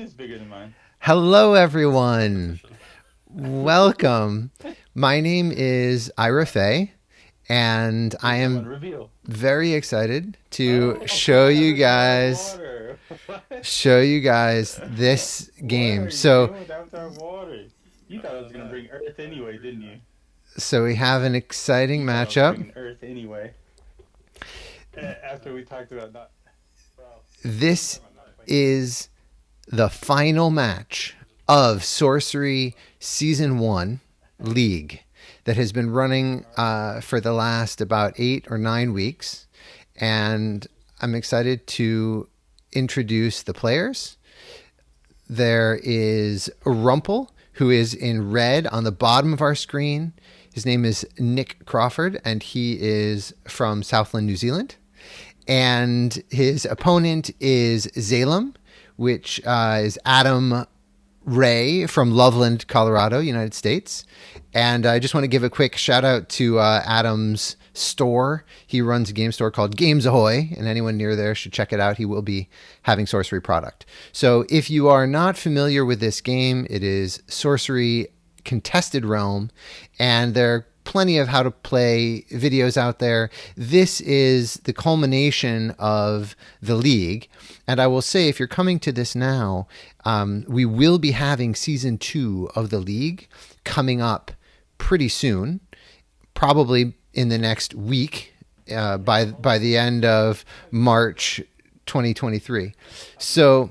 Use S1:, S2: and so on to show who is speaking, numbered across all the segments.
S1: is bigger than mine.
S2: Hello, everyone. Welcome. My name is Ira Faye, and I
S1: Wait, come on,
S2: am
S1: reveal.
S2: very excited to
S1: Oh, Avatar water. What?
S2: show you guys this
S1: What
S2: game.
S1: are you
S2: So,
S1: doing with Avatar water? You thought I was gonna bring Earth anyway, didn't you?
S2: so we have an exciting
S1: You thought I was
S2: matchup.
S1: bringing Earth anyway. After we talked about not,
S2: This is the final match of Sorcery Season 1 League that has been running for the last about 8 or 9 weeks. And I'm excited to introduce the players. There is Rumple, who is in red on the bottom of our screen. His name is Nick Crawford, and he is from Southland, New Zealand. And his opponent is Zalem, which is Adam Ray from Loveland, Colorado, United States. And I just want to give a quick shout out to Adam's store. He runs a game store called Games Ahoy, and anyone near there should check it out. He will be having Sorcery product. So if you are not familiar with this game, it is Sorcery Contested Realm, and there are plenty of how to play videos out there. This is the culmination of the league. And I will say, if you're coming to this now, we will be having season 2 of the league coming up pretty soon, probably in the next week, by the end of March 2023. So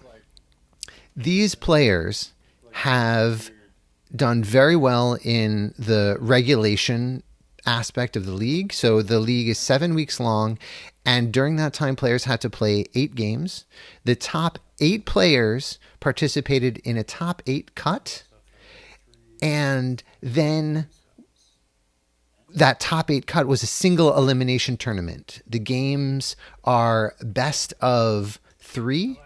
S2: these players have done very well in the regulation aspect of the league. So the league is 7 weeks long, and during that time, players had to play 8 games. The top 8 players participated in a top 8 cut, and then that top 8 cut was a single elimination tournament. The games are best of 3,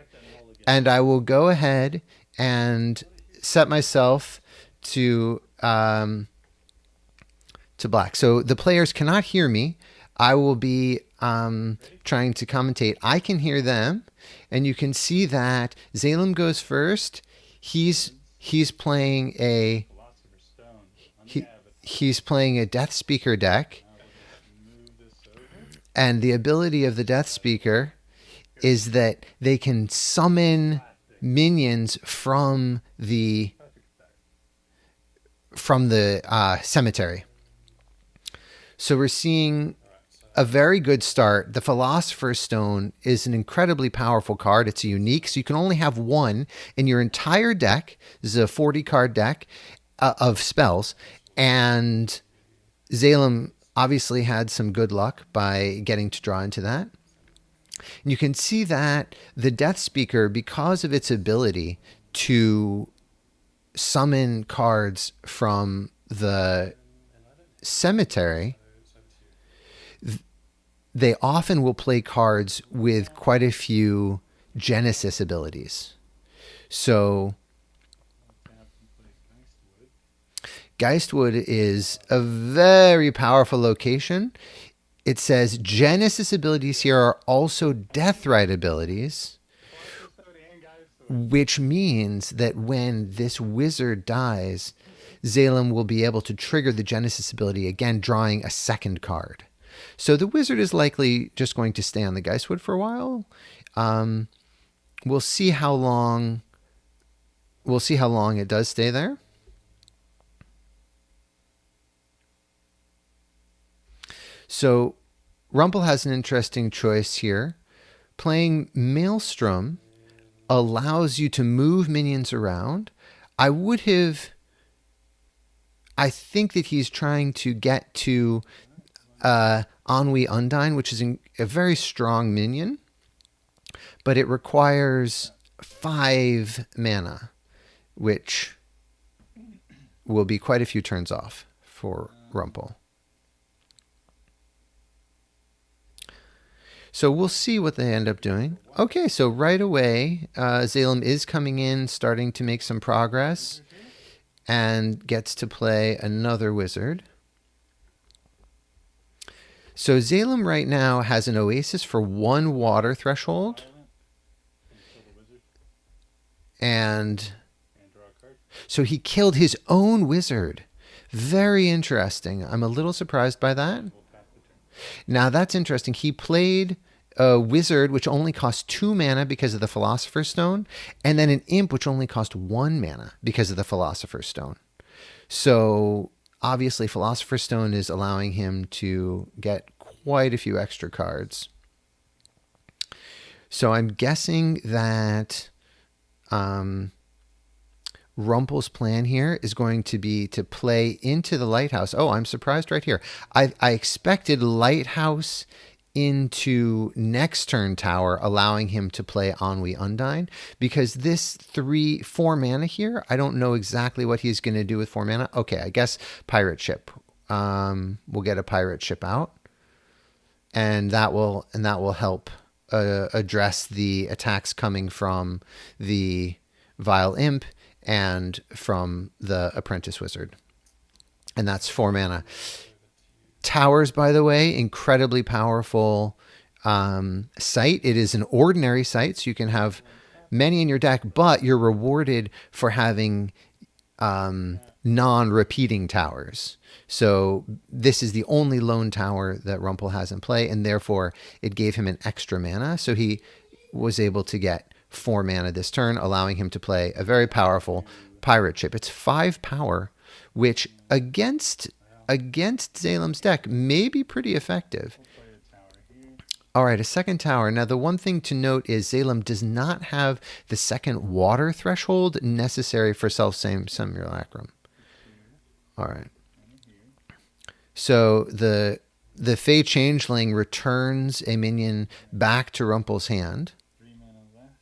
S2: and I will go ahead and set myself to black. So the players cannot hear me. I will be trying to commentate. I can hear them, and you can see that Zalem goes first. He's playing a he's playing a Death Speaker deck, and the ability of the Death Speaker is that they can summon minions from the cemetery. So we're seeing a very good start. The Philosopher's Stone is an incredibly powerful card. It's unique, so you can only have one in your entire deck. This is a 40-card deck of spells, and Zalem obviously had some good luck by getting to draw into that. And you can see that the Death Speaker, because of its ability to summon cards from the cemetery, they often will play cards with quite a few Genesis abilities. So Geistwood is a very powerful location. It says Genesis abilities here are also Deathrite abilities, which means that when this wizard dies, Zalem will be able to trigger the Genesis ability again, drawing a second card. So the wizard is likely just going to stay on the Geistwood for a while. We'll see how long. We'll see how long it does stay there. So Rumple has an interesting choice here. Playing Maelstrom allows you to move minions around. I think that he's trying to get to Ennui Undine, which is a very strong minion, but it requires 5 mana, which will be quite a few turns off for Rumple. So we'll see what they end up doing. Okay, so right away, Zalem is coming in, starting to make some progress, and gets to play another wizard. So Zalem right now has an Oasis for 1 water threshold. And
S1: And draw a card.
S2: so he killed his own wizard. Very interesting. I'm a little surprised by that.
S1: We'll pass the turn.
S2: Now that's interesting. He played a wizard which only cost 2 mana because of the Philosopher's Stone, and then an imp which only cost 1 mana because of the Philosopher's Stone. So obviously Philosopher's Stone is allowing him to get quite a few extra cards. So I'm guessing that Rumpel's plan here is going to be to play into the Lighthouse. Oh, I'm surprised right here. I expected Lighthouse into next turn tower, allowing him to play Ennui Undine, because this 4 mana here, I don't know exactly what he's going to do with 4 mana. Okay, I guess Pirate Ship. We'll get a Pirate Ship out, and that will help address the attacks coming from the Vile Imp and from the Apprentice Wizard. And that's 4 mana. Towers, by the way, incredibly powerful site. It is an ordinary site, so you can have many in your deck, but you're rewarded for having non-repeating towers. So this is the only lone tower that Rumpel has in play, and therefore it gave him an extra mana. So he was able to get 4 mana this turn, allowing him to play a very powerful Pirate Ship. It's 5 power, which against Zalem's deck may be pretty effective.
S1: We'll play a tower here.
S2: All right, a second tower. Now, the one thing to note is Zalem does not have the second water threshold necessary for self-same simulacrum. All right. So the Fey Changeling returns a minion back to Rumpel's hand.
S1: 3 mana left.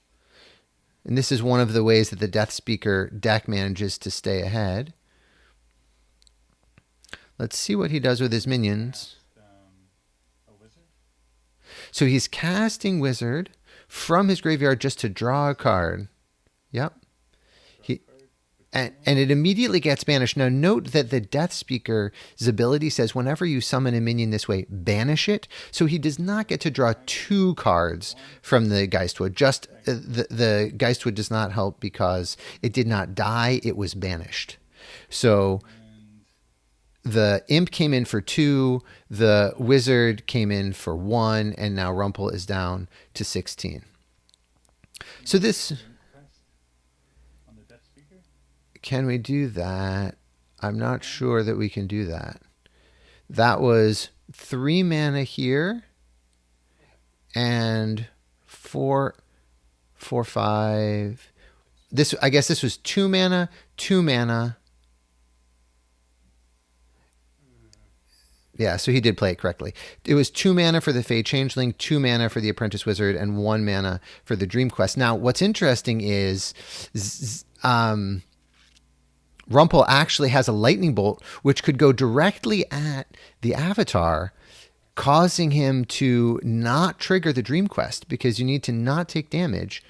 S2: And this is one of the ways that the Death Speaker deck manages to stay ahead. Let's see what he does with his minions.
S1: A wizard.
S2: So he's casting Wizard from his graveyard just to draw a card. Yep. And it immediately gets banished. Now, note that the Death Speaker's ability says whenever you summon a minion this way, banish it. So he does not get to draw 2 cards from the Geistwood. Just the Geistwood does not help because it did not die. It was banished. So the Imp came in for 2, the Wizard came in for 1, and now Rumpel is down to 16. So this...
S1: On the Death Speaker.
S2: Can we do that? I'm not sure that we can do that. That was 3 mana here and 4, 5. This, I guess this was 2 mana, 2 mana. Yeah, so he did play it correctly. It was 2 mana for the Fey Changeling, 2 mana for the Apprentice Wizard, and 1 mana for the Dream Quest. Now, what's interesting is Rumpel actually has a lightning bolt which could go directly at the Avatar, causing him to not trigger the Dream Quest because you need to not take damage.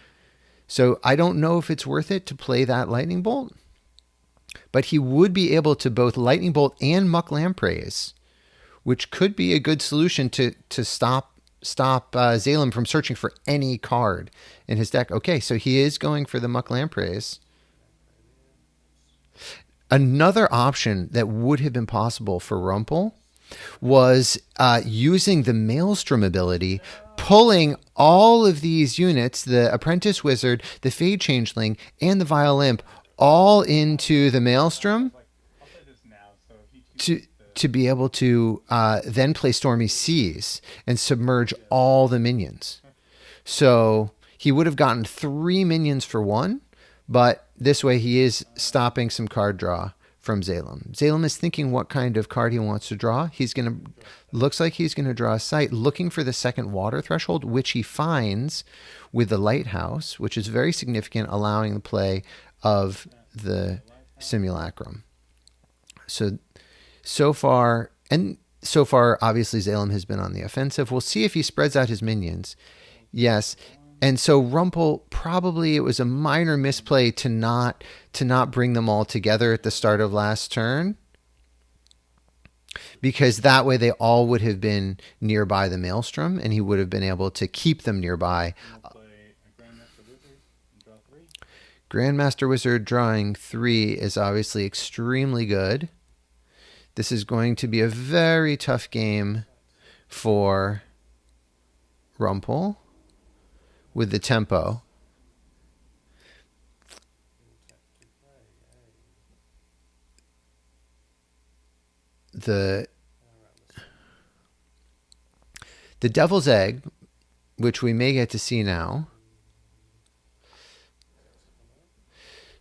S2: So I don't know if it's worth it to play that lightning bolt, but he would be able to both lightning bolt and Muck Lampreys, which could be a good solution to stop Zalem from searching for any card in his deck. Okay, so he is going for the Muck Lampreys. Another option that would have been possible for Rumpel was using the Maelstrom ability, pulling all of these units, the Apprentice Wizard, the Fey Changeling, and the Vile Imp, all into the Maelstrom
S1: I'll play this now. So if he
S2: to be able to then play Stormy Seas and submerge all the minions. So he would have gotten 3 minions for 1, but this way he is stopping some card draw from Zalem. Zalem is thinking what kind of card he wants to draw. Looks like he's going to draw a site looking for the second water threshold, which he finds with the Lighthouse, which is very significant, allowing the play of the Simulacrum. So far, obviously Zalem has been on the offensive. We'll see if he spreads out his minions. Yes. And so Rumpel, probably it was a minor misplay to not bring them all together at the start of last turn, because that way they all would have been nearby the Maelstrom, and he would have been able to keep them nearby.
S1: play a Grandmaster Wizard and draw 3.
S2: Grandmaster Wizard drawing 3 is obviously extremely good. This is going to be a very tough game for Rumpel with the tempo. The Devil's Egg, which we may get to see now.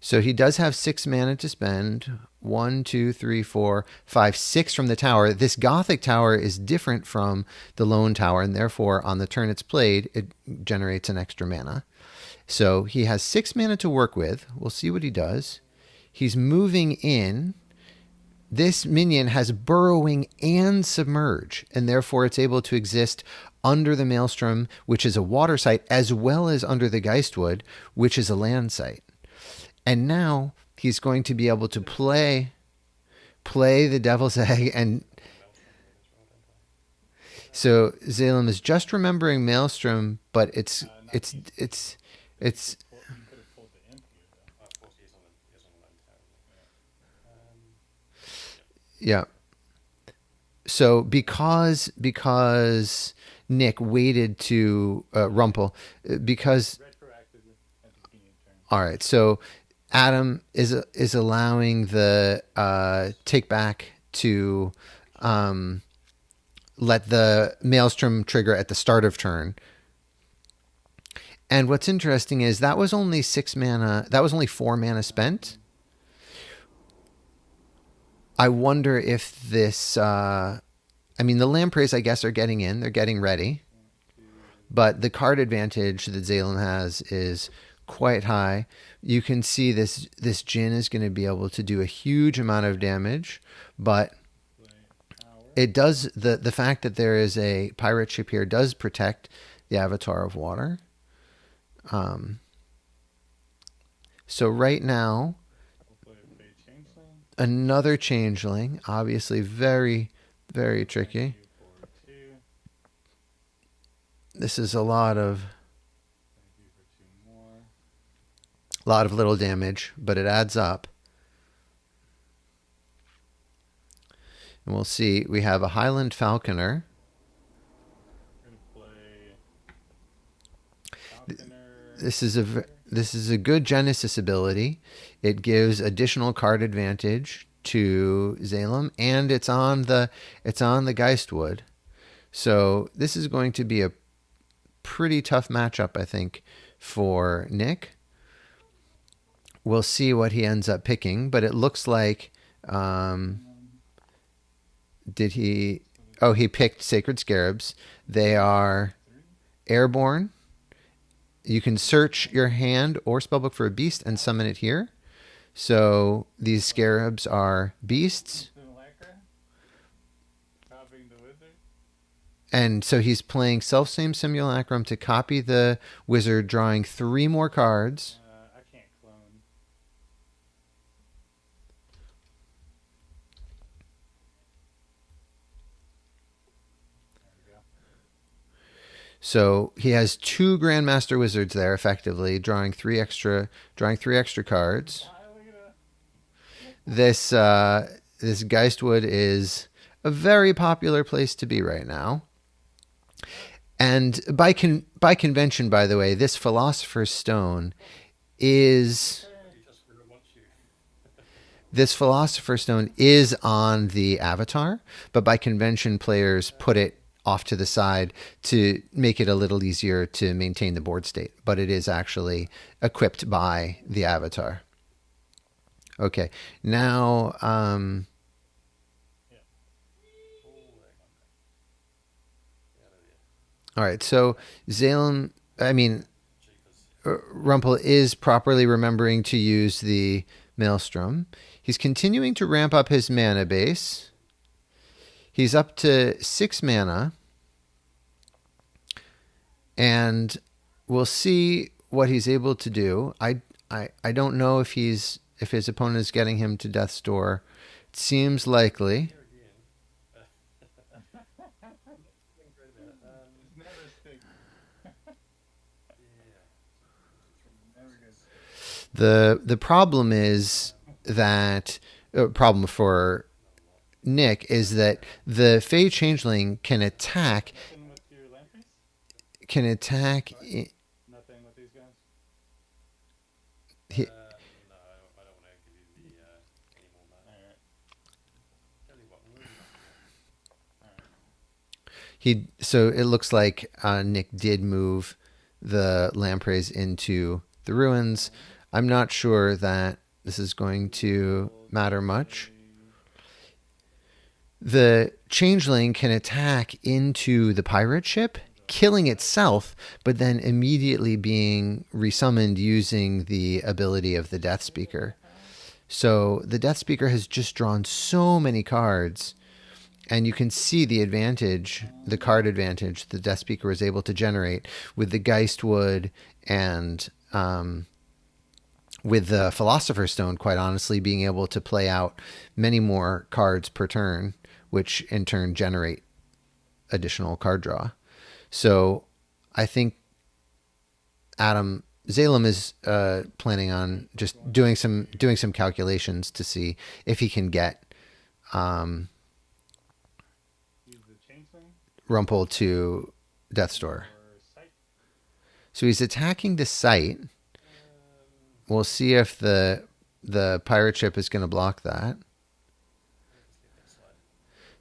S2: So he does have 6 mana to spend. 1, 2, 3, 4, 5, 6 from the tower. This Gothic tower is different from the lone tower, and therefore on the turn it's played, it generates an extra mana. So he has 6 mana to work with. We'll see what he does. He's moving in. This minion has Burrowing and Submerge, and therefore it's able to exist under the Maelstrom, which is a water site, as well as under the Geistwood, which is a land site. And now he's going to be able to play the Devil's Egg. And so Zalem is just remembering Maelstrom, but it's yeah. So because Nick waited to Rumpel, because all right. So Adam is allowing the take back to let the Maelstrom trigger at the start of turn. And what's interesting is that was only 6 mana. That was only 4 mana spent. I wonder if this. The Lampreys, I guess, are getting in. They're getting ready. But the card advantage that Zalem has is quite high. You can see this Djinn is going to be able to do a huge amount of damage, but it does the fact that there is a pirate ship here does protect the Avatar of Water. So right now, another changeling, obviously very, very tricky. This is a lot of little damage, but it adds up. And we'll see. We have a Highland Falconer. This is a good Genesis ability. It gives additional card advantage to Zalem, and it's on the Geistwood. So this is going to be a pretty tough matchup, I think, for Nick. We'll see what he ends up picking, but it looks like he picked Sacred Scarabs. They are airborne. You can search your hand or spellbook for a beast and summon it here. So these scarabs are beasts. And so he's playing Selfsame Simulacrum to copy the wizard, drawing 3 more cards.
S1: I can't clone. There we go.
S2: So he has 2 Grandmaster Wizards there, effectively drawing 3 extra cards. This Geistwood is a very popular place to be right now. And by convention, by the way, this Philosopher's Stone is on the Avatar, but by convention, players put it off to the side to make it a little easier to maintain the board state. But it is actually equipped by the Avatar. Okay, now all right, so Rumpel is properly remembering to use the Maelstrom. He's continuing to ramp up his mana base. He's up to 6 mana. And we'll see what he's able to do. I don't know if his opponent is getting him to death's door. It seems likely. The problem is that problem for Nick is that the Fey Changeling can attack
S1: Nothing with your Lampreys?
S2: can attack.
S1: Nothing with these guys?
S2: He,
S3: No, I don't want to give you the any more than that.
S1: Alright.
S3: Tell you what, we'll move you back.
S1: Alright.
S2: he so it looks like Nick did move the lampreys into the ruins. I'm not sure that this is going to matter much. The changeling can attack into the pirate ship, killing itself, but then immediately being resummoned using the ability of the Death Speaker. So the Death Speaker has just drawn so many cards, and you can see the advantage, the card advantage the Death Speaker was able to generate with the Geistwood and with the Philosopher's Stone, quite honestly, being able to play out many more cards per turn, which in turn generate additional card draw. So I think Adam Zalem is planning on just doing some calculations to see if he can get
S1: Use the Changeling
S2: Rumpel to Death's Door.
S1: or Sight.
S2: So he's attacking the site. We'll see if the pirate ship is going to block that.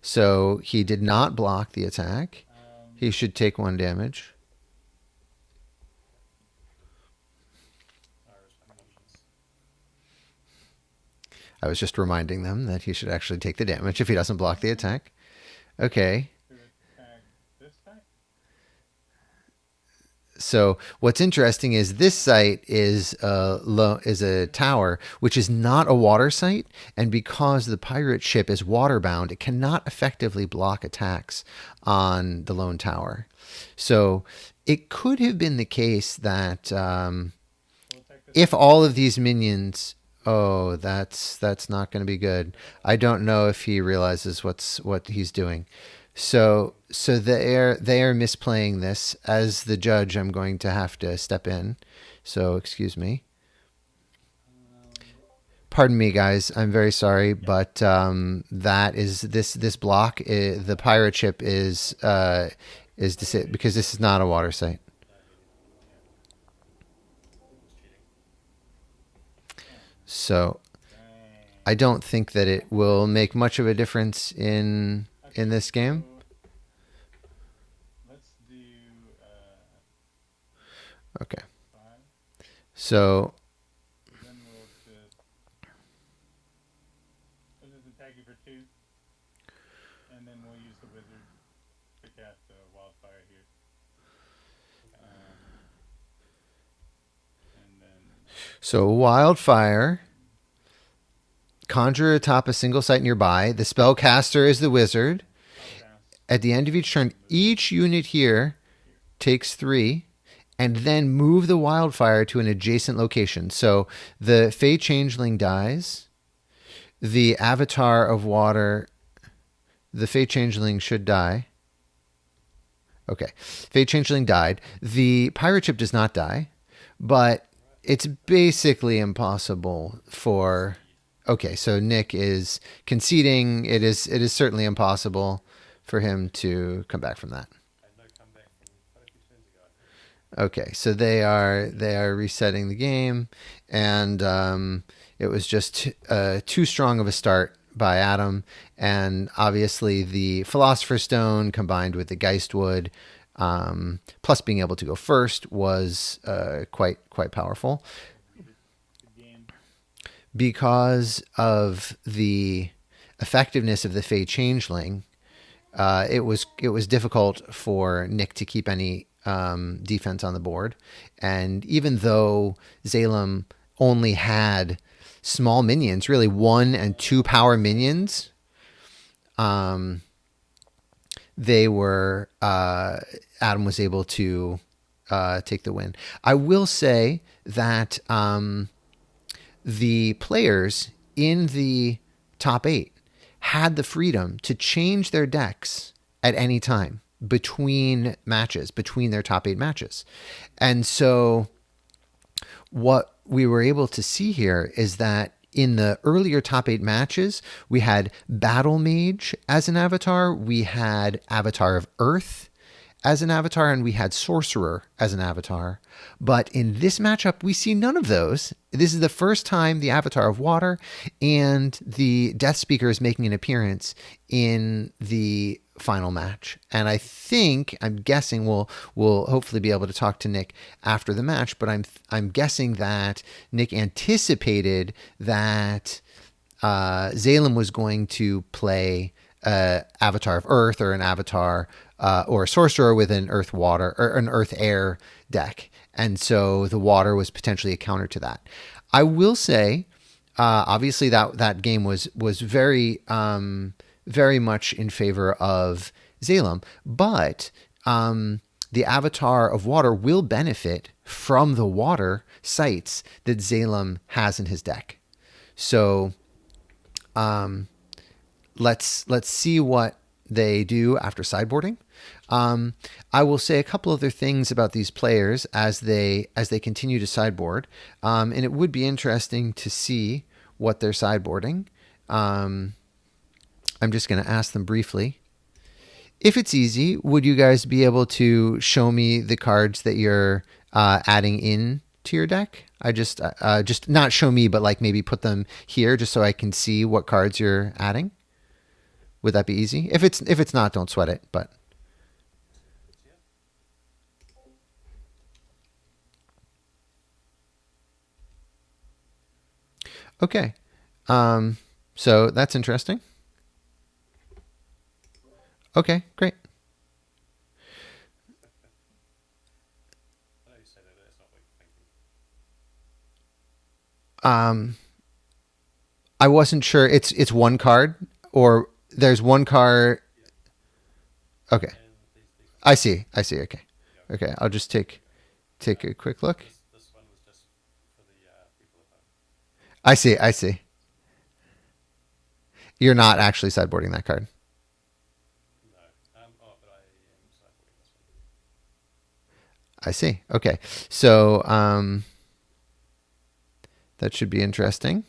S2: So he did not block the attack. He should take 1 damage. I was just reminding them that he should actually take the damage if he doesn't block the attack. Okay.
S1: To attack this guy?
S2: So what's interesting is this site is a tower, which is not a water site, and because the pirate ship is waterbound, it cannot effectively block attacks on the lone tower. So it could have been the case that
S1: We'll attack this
S2: if all of these minions, oh, that's not going to be good. I don't know if he realizes what he's doing. So they are misplaying this. As the judge, I'm going to have to step in. So excuse me. Pardon me, guys. I'm very sorry, but that is this block. The pirate ship is because this is not a water site. So I don't think that it will make much of a difference in this game.
S1: Let's do
S2: Okay.
S1: 5.
S2: So
S1: Then we'll just attack you for 2. And then we'll use the wizard to cast a wildfire here. And then
S2: wildfire. Conjure atop a single site nearby. The spellcaster is the wizard.
S1: I'll cast
S2: At the end of each turn, each unit here takes 3, and then move the wildfire to an adjacent location. So the Fey Changeling dies. The Avatar of Water, the Fey Changeling should die. Okay, Fey Changeling died. The pirate ship does not die, but it's basically impossible for... Okay, so Nick is conceding. It is certainly impossible for him to come back from that.
S3: I had no comeback from quite a few turns ago, I think.
S2: Okay, so they are resetting the game, and it was just too strong of a start by Adam, and obviously the Philosopher's Stone combined with the Geistwood, plus being able to go first, was quite powerful.
S1: the game.
S2: Because of the effectiveness of the Fey Changeling, it was difficult for Nick to keep any defense on the board. And even though Zalem only had small minions, really 1 and 2 power minions, they were Adam was able to take the win. I will say that the players in the top 8 had the freedom to change their decks at any time between matches, between their top 8 matches. And so what we were able to see here is that in the earlier top 8 matches, we had Battle Mage as an avatar, we had Avatar of Earth as an avatar, and we had Sorcerer as an avatar. But in this matchup, we see none of those. This is the first time the Avatar of Water and the Death Speaker is making an appearance in the final match. And I'm guessing we'll hopefully be able to talk to Nick after the match, but I'm guessing that Nick anticipated that Zalem was going to play Avatar of Earth or an Avatar or a Sorcerer with an Earth Water or an Earth Air deck, and so the Water was potentially a counter to that. I will say, obviously that game was very very much in favor of Zalem, but the Avatar of Water will benefit from the water sites that Zalem has in his deck. So let's see what they do after sideboarding. I will say a couple other things about these players as they continue to sideboard, and it would be interesting to see what they're sideboarding. I'm just going to ask them briefly. If it's easy, would you guys be able to show me the cards that you're adding in to your deck? I just not show me, but like maybe put them here just so I can see what cards you're adding. Would that be easy? If it's not, don't sweat it. But okay, so that's interesting. Okay, great.
S3: I know you said it, it's not what you're thinking.
S2: I wasn't sure. It's one card, or there's one card. Okay,
S3: And these
S2: I see. Okay,
S3: yeah.
S2: okay. I'll just take a quick look.
S3: This one was just for the people at home.
S2: I see. You're not actually sideboarding that card.
S3: No. But I am sideboarding this one.
S2: I see. Okay, so that should be interesting.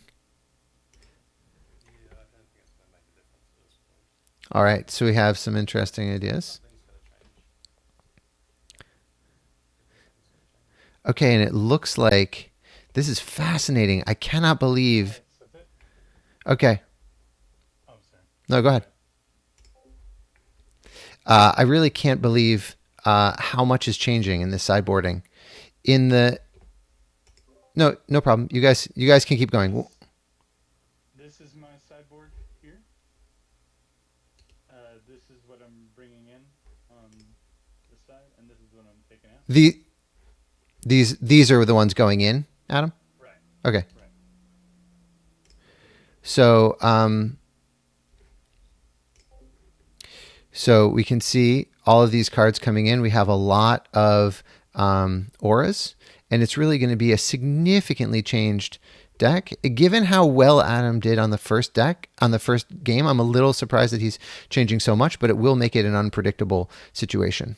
S3: Yeah, I don't think it's going to make a difference at this point.
S2: All right, so we have some interesting ideas.
S3: Something's going to change.
S2: Okay, and it looks like this is fascinating. I cannot believe.
S1: That's it.
S2: Okay,
S1: Oh, sorry.
S2: no, go ahead. I really can't believe how much is changing in this sideboarding. No problem. You guys can keep going.
S1: This is my sideboard here. This is what I'm bringing in on this side, and this is what I'm taking out.
S2: These are the ones going in, Adam?
S1: Right.
S2: Okay.
S1: Right.
S2: So we can see all of these cards coming in. We have a lot of auras, and it's really going to be a significantly changed deck. Given how well Adam did on the first game, I'm a little surprised that he's changing so much, but it will make it an unpredictable situation.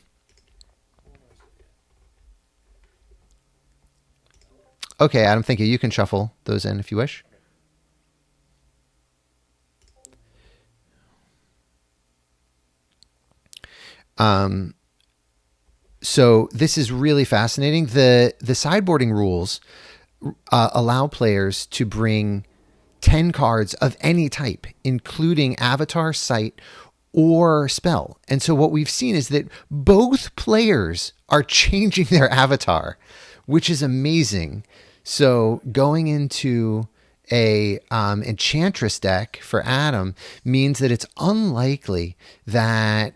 S2: Okay, Adam, thank you. You can shuffle those in if you wish. So this is really fascinating. The sideboarding rules allow players to bring 10 cards of any type, including avatar, site, or spell. And so what we've seen is that both players are changing their avatar, which is amazing. So going into a Enchantress deck for Adam means that it's unlikely that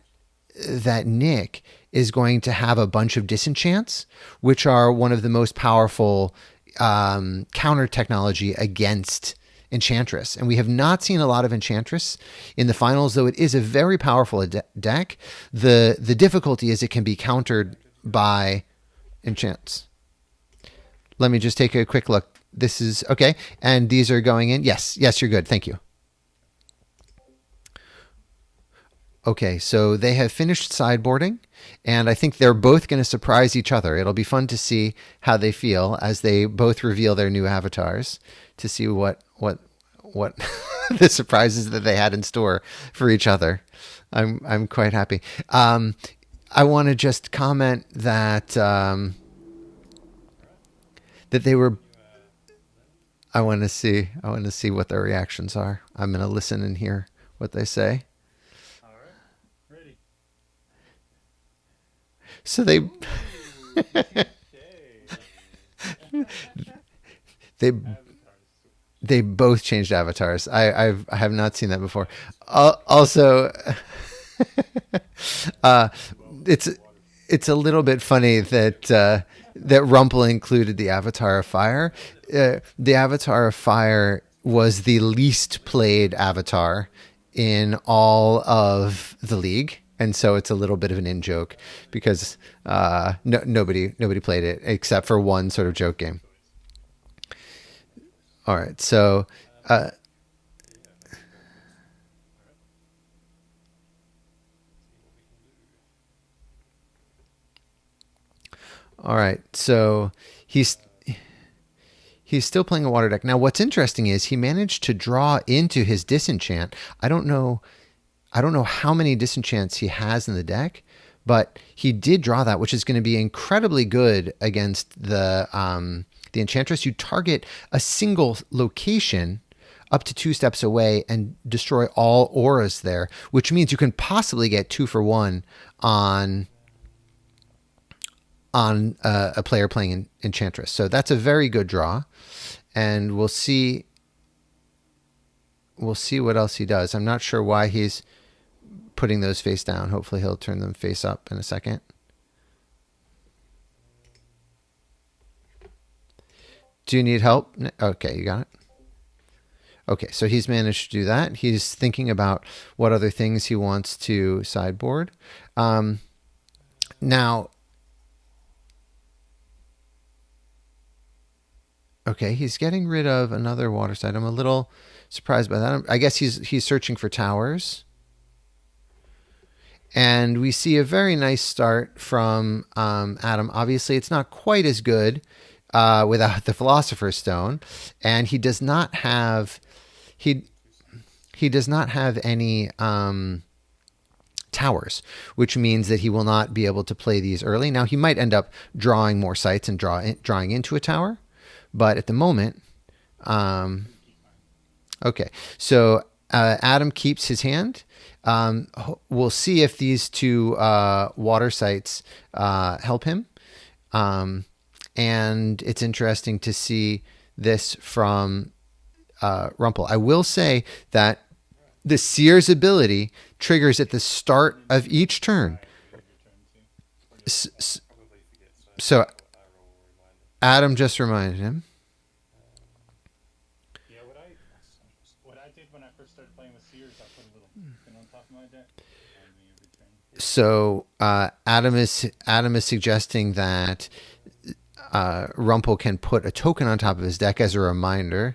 S2: Nick is going to have a bunch of disenchants, which are one of the most powerful counter technology against Enchantress. And we have not seen a lot of Enchantress in the finals, though it is a very powerful deck. The difficulty is it can be countered by enchants. Let me just take a quick look. This is okay. And these are going in. Yes, you're good. Thank you. Okay, so they have finished sideboarding, and I think they're both going to surprise each other. It'll be fun to see how they feel as they both reveal their new avatars, to see what the surprises that they had in store for each other. I'm quite happy. I want to just comment that that they were. I want to see what their reactions are. I'm going to listen and hear what they say.
S1: All right. Ready.
S2: So they
S1: Ooh, touche.
S2: they
S1: Avatars.
S2: they both changed avatars. I have not seen that before. Also, uh, it's it's a little bit funny that that Rumpel included the Avatar of Fire. The Avatar of Fire was the least played avatar in all of the league, and so it's a little bit of an in joke because nobody played it except for one sort of joke game. All right, so. All right, so he's he's still playing a water deck. Now, what's interesting is he managed to draw into his disenchant. I don't know how many disenchants he has in the deck, but he did draw that, which is going to be incredibly good against the Enchantress. You target a single location up to 2 steps away and destroy all auras there, which means you can possibly get 2 for 1 on a player playing Enchantress. So that's a very good draw, and we'll see what else he does. I'm not sure why he's putting those face down. Hopefully he'll turn them face up in a second. Do you need help? Okay, you got it. Okay, so he's managed to do that. He's thinking about what other things he wants to sideboard. Now, okay, he's getting rid of another water side. I'm a little surprised by that. I guess he's searching for towers. And we see a very nice start from Adam. Obviously, it's not quite as good without the Philosopher's Stone, and he does not have he does not have any towers, which means that he will not be able to play these early. Now, he might end up drawing more sites and drawing into a tower, but at the moment, okay. So Adam keeps his hand. We'll see if these 2 water sites help him. And it's interesting to see this from Rumpel. I will say that the Seer's ability triggers at the start of each turn. So Adam just reminded him.
S1: Yeah, what I did when I first started playing with Sears, I put a little thing on top of my deck.
S2: So Adam is suggesting that Rumpel can put a token on top of his deck as a reminder.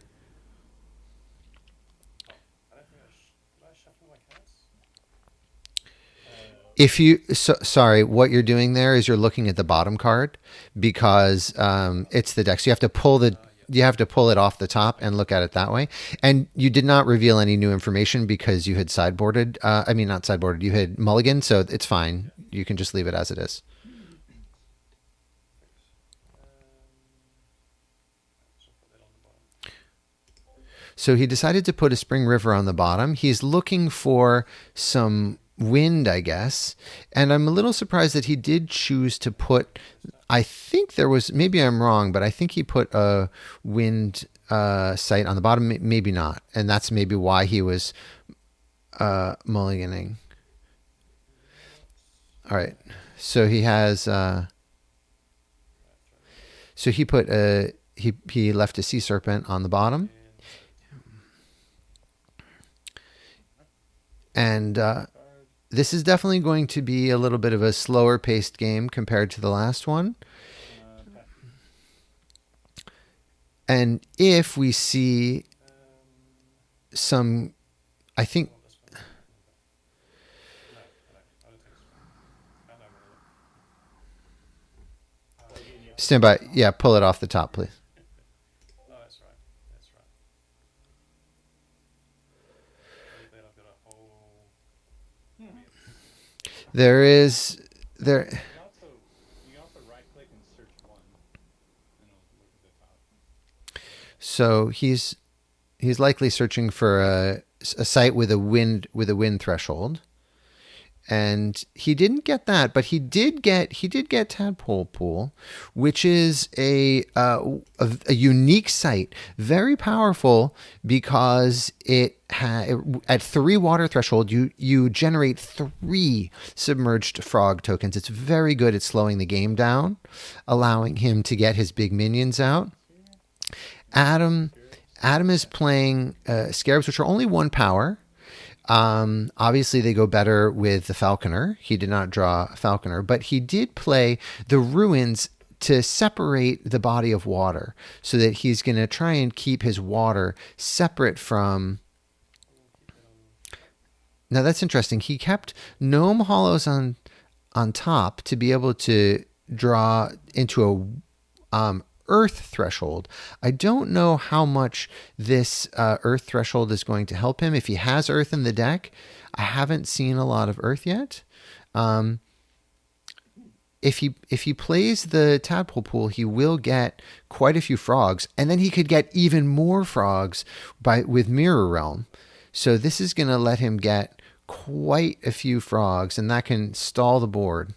S2: If you sorry, what you're doing there is you're looking at the bottom card because it's the deck. So you have to pull it off the top and look at it that way. And you did not reveal any new information because you had sideboarded. I mean, not sideboarded. You had mulliganed, so it's fine. You can just leave it as it is. So he decided to put a Spring River on the bottom. He's looking for some wind, I guess. And I'm a little surprised that he did choose to put, I think there was, maybe I'm wrong, but I think he put a wind site on the bottom, maybe not. And that's maybe why he was mulliganing. All right. So he has, so he put he left a Sea Serpent on the bottom. And this is definitely going to be a little bit of a slower paced game compared to the last one. And if we see some, I think, Stand by. Yeah, pull it off the top, please.
S3: Oh, that's right. That's right. Look at that, I've got a whole.
S2: There is there.
S1: You can also right click and search one, and it'll look at the top.
S2: So he's likely searching for a site with a wind threshold, and he didn't get that, but he did get Tadpole Pool, which is a unique site, very powerful because at 3 water threshold you generate 3 submerged frog tokens. It's very good at slowing the game down, allowing him to get his big minions out. Adam is playing Scarabs, which are only 1 power. Obviously, they go better with the Falconer. He did not draw a Falconer, but he did play the Ruins to separate the body of water, so that he's going to try and keep his water separate from. Now that's interesting. He kept Gnome Hollows on top to be able to draw into a Earth threshold. I don't know how much this Earth threshold is going to help him. If he has Earth in the deck, I haven't seen a lot of Earth yet. If he plays the Tadpole Pool, he will get quite a few frogs, and then he could get even more frogs with Mirror Realm. So this is going to let him get quite a few frogs, and that can stall the board.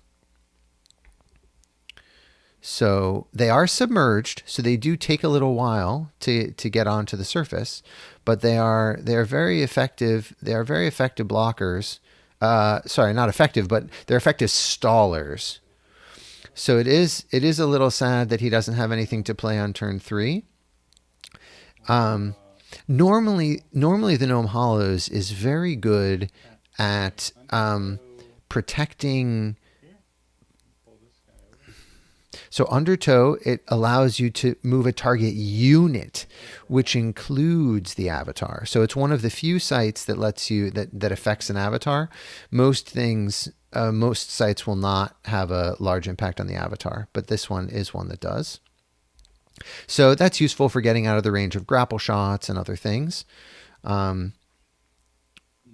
S2: So they are submerged, so they do take a little while to get onto the surface, but they are very effective. They are very effective blockers. Sorry, not effective, but they're effective stallers. So it is a little sad that he doesn't have anything to play on turn 3. Normally the Gnome Hollows is very good at protecting. So Undertow, it allows you to move a target unit, which includes the avatar. So it's one of the few sites that lets you that affects an avatar. Most sites will not have a large impact on the avatar, but this one is one that does. So that's useful for getting out of the range of grapple shots and other things.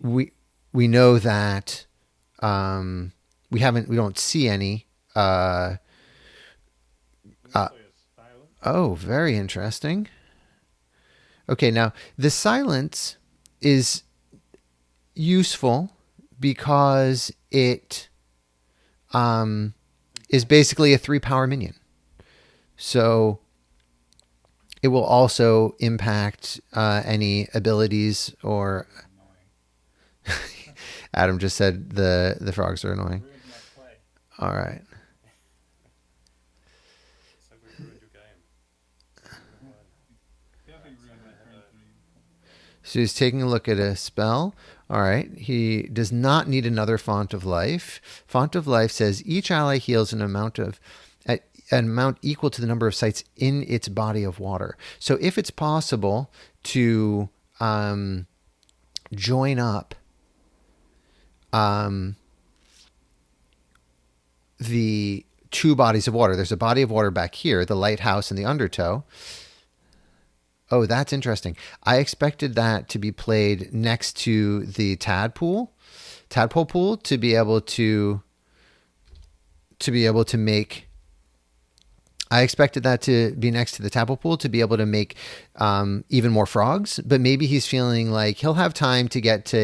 S2: We know that we don't see any. Oh, very interesting. Okay, now the silence is useful because it is basically a 3-power minion. So it will also impact any abilities or. Adam just said the frogs are annoying. All right.
S3: So we ruined your game.
S2: So he's taking a look at a spell. All right. He does not need another Font of Life. Font of Life says each ally heals an amount equal to the number of sites in its body of water. So if it's possible to join up the 2 bodies of water. There's a body of water back here, the lighthouse and the Undertow. Oh, that's interesting. I expected that to be played next to the Tadpole Pool to be able to make. I expected that to be next to the Tadpole Pool to be able to make even more frogs, but maybe he's feeling like he'll have time to get to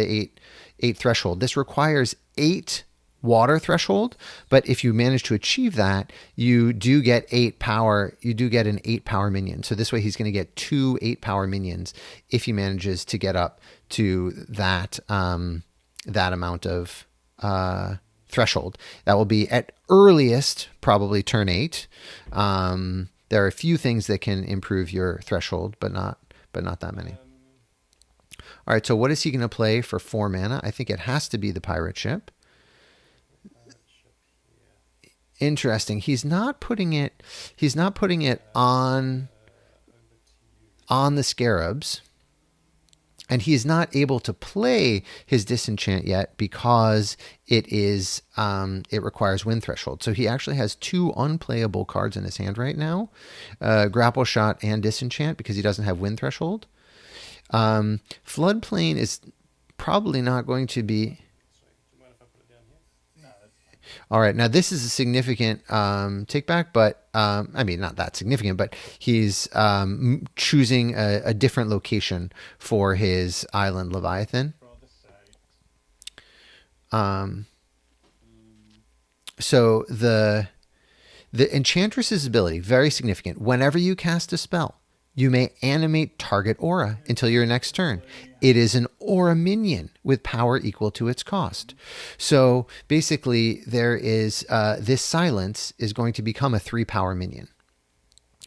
S2: 8 threshold. This requires 8 water threshold, but if you manage to achieve that, you do get 8 power. You do get an 8-power minion. So this way he's going to get 2 8-power minions if he manages to get up to that amount of threshold. That will be at earliest probably turn 8. There are a few things that can improve your threshold, but not that many. All right, so what is he going to play for 4 mana? I think it has to be the Pirate Ship. Interesting. He's not putting it on the Scarabs. And he is not able to play his disenchant yet because it requires wind threshold. So he actually has 2 unplayable cards in his hand right now, grapple shot and disenchant, because he doesn't have wind threshold. Floodplain is probably not going to be.
S3: Sweet. Do you mind if I put it down here?
S1: No, that's fine.
S2: All right, now this is a significant take back, but I mean, not that significant, but he's choosing a different location for his island Leviathan.
S1: Draw the site.
S2: So the Enchantress's ability, very significant. Whenever you cast a spell, you may animate target aura until your next turn. It is an aura minion with power equal to its cost. So basically, there is this silence is going to become a 3 power minion,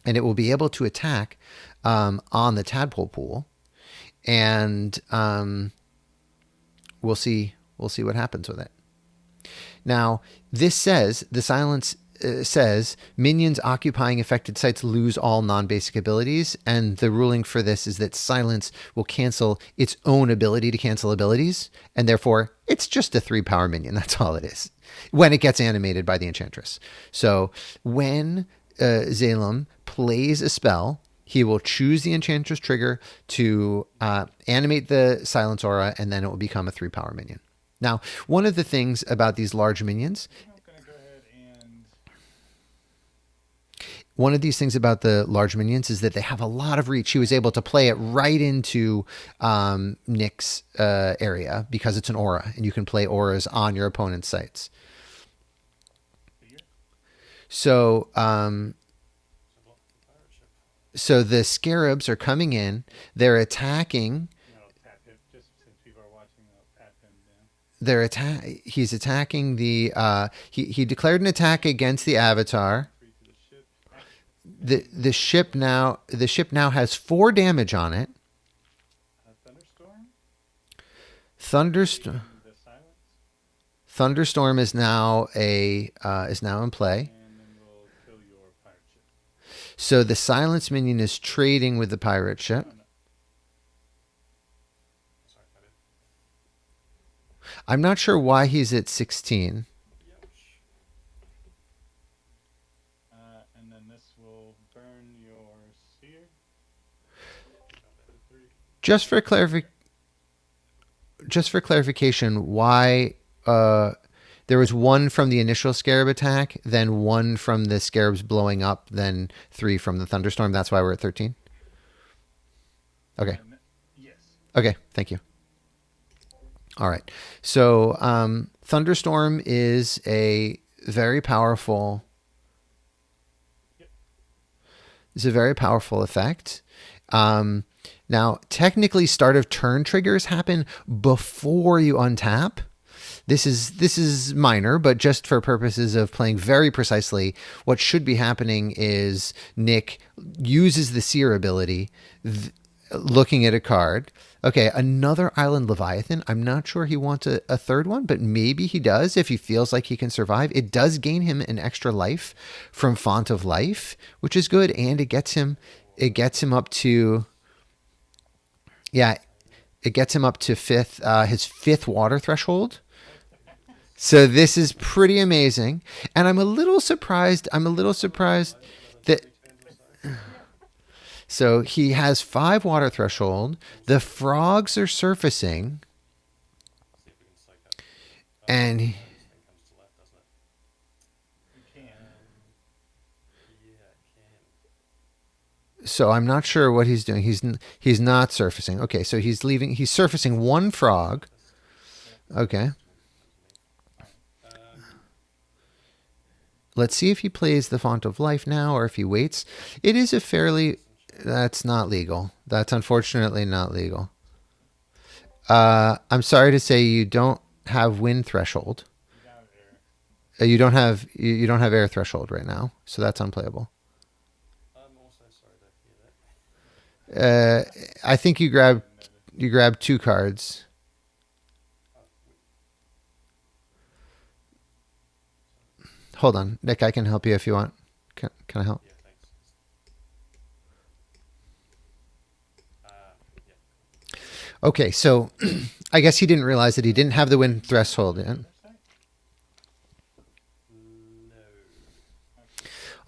S2: and it will be able to attack on the tadpole pool, and we'll see what happens with it. Now, this says the silence says minions occupying affected sites lose all non-basic abilities, and the ruling for this is that silence will cancel its own ability to cancel abilities, and therefore it's just a 3 power minion. That's all it is when it gets animated by the Enchantress. So when Zalem plays a spell, he will choose the Enchantress trigger to animate the silence aura, and then it will become a 3 power minion. Now, one of the things about these large minions,
S1: I'm going to go ahead and...
S2: one of these things about the large minions is that they have a lot of reach. He was able to play it right into Nick's area because it's an aura, and you can play auras on your opponent's sites.
S1: Here?
S2: So,
S3: Block the pirate ship.
S2: so the scarabs are coming in. They're attacking.
S1: No, tap him. Just since people are watching, I'll tap him down.
S2: He's attacking the. He declared an attack against the Avatar.
S1: Free to the ship.
S2: The ship now has 4 damage on it.
S1: Thunderstorm.
S2: Thunderstorm.
S1: The silence.
S2: Thunderstorm is now in play.
S1: And then we'll kill your pirate ship.
S2: So the silence minion is trading with the pirate ship.
S3: Sorry, I did.
S2: I'm not sure why he's at 16.
S3: Youch.
S1: And then this will burn your sphere.
S2: Just for clarification, why there was 1 from the initial scarab attack, then 1 from the scarabs blowing up, then 3 from the thunderstorm. That's why we're at 13. Okay.
S1: Yes.
S2: Okay. Thank you. All right. So thunderstorm is a very powerful. It's a very powerful effect. Now, technically, start of turn triggers happen before you untap. This is minor, but just for purposes of playing very precisely, what should be happening is Nick uses the Seer ability, looking at a card. Okay, another Island Leviathan. I'm not sure he wants a 3rd one, but maybe he does if he feels like he can survive. It does gain him an extra life from Font of Life, which is good, and it gets him up to... Yeah, it gets him up to his 5th water threshold. So this is pretty amazing, and I'm a little surprised that. So he has 5 water threshold. The frogs are surfacing,
S3: See if we can psych up.
S2: and
S3: This thing comes to left, doesn't it?
S1: You can.
S3: Yeah, it can.
S2: so I'm not sure what he's doing. He's not surfacing. Okay, so he's leaving. He's surfacing 1 frog. Okay. Let's see if he plays the Font of Life now or if he waits. It is a fairly... That's not legal. That's unfortunately not legal. I'm sorry to say you don't have wind threshold.
S1: You got air.
S2: You don't have air threshold right now, so that's unplayable.
S3: I'm also sorry to hear that.
S2: I think you grabbed 2 cards. Hold on, Nick. I can help you if you want. Can I help?
S3: Yeah, thanks. Yeah.
S2: Okay, so I guess he didn't realize that he didn't have the win threshold in.
S1: Other side?
S3: No.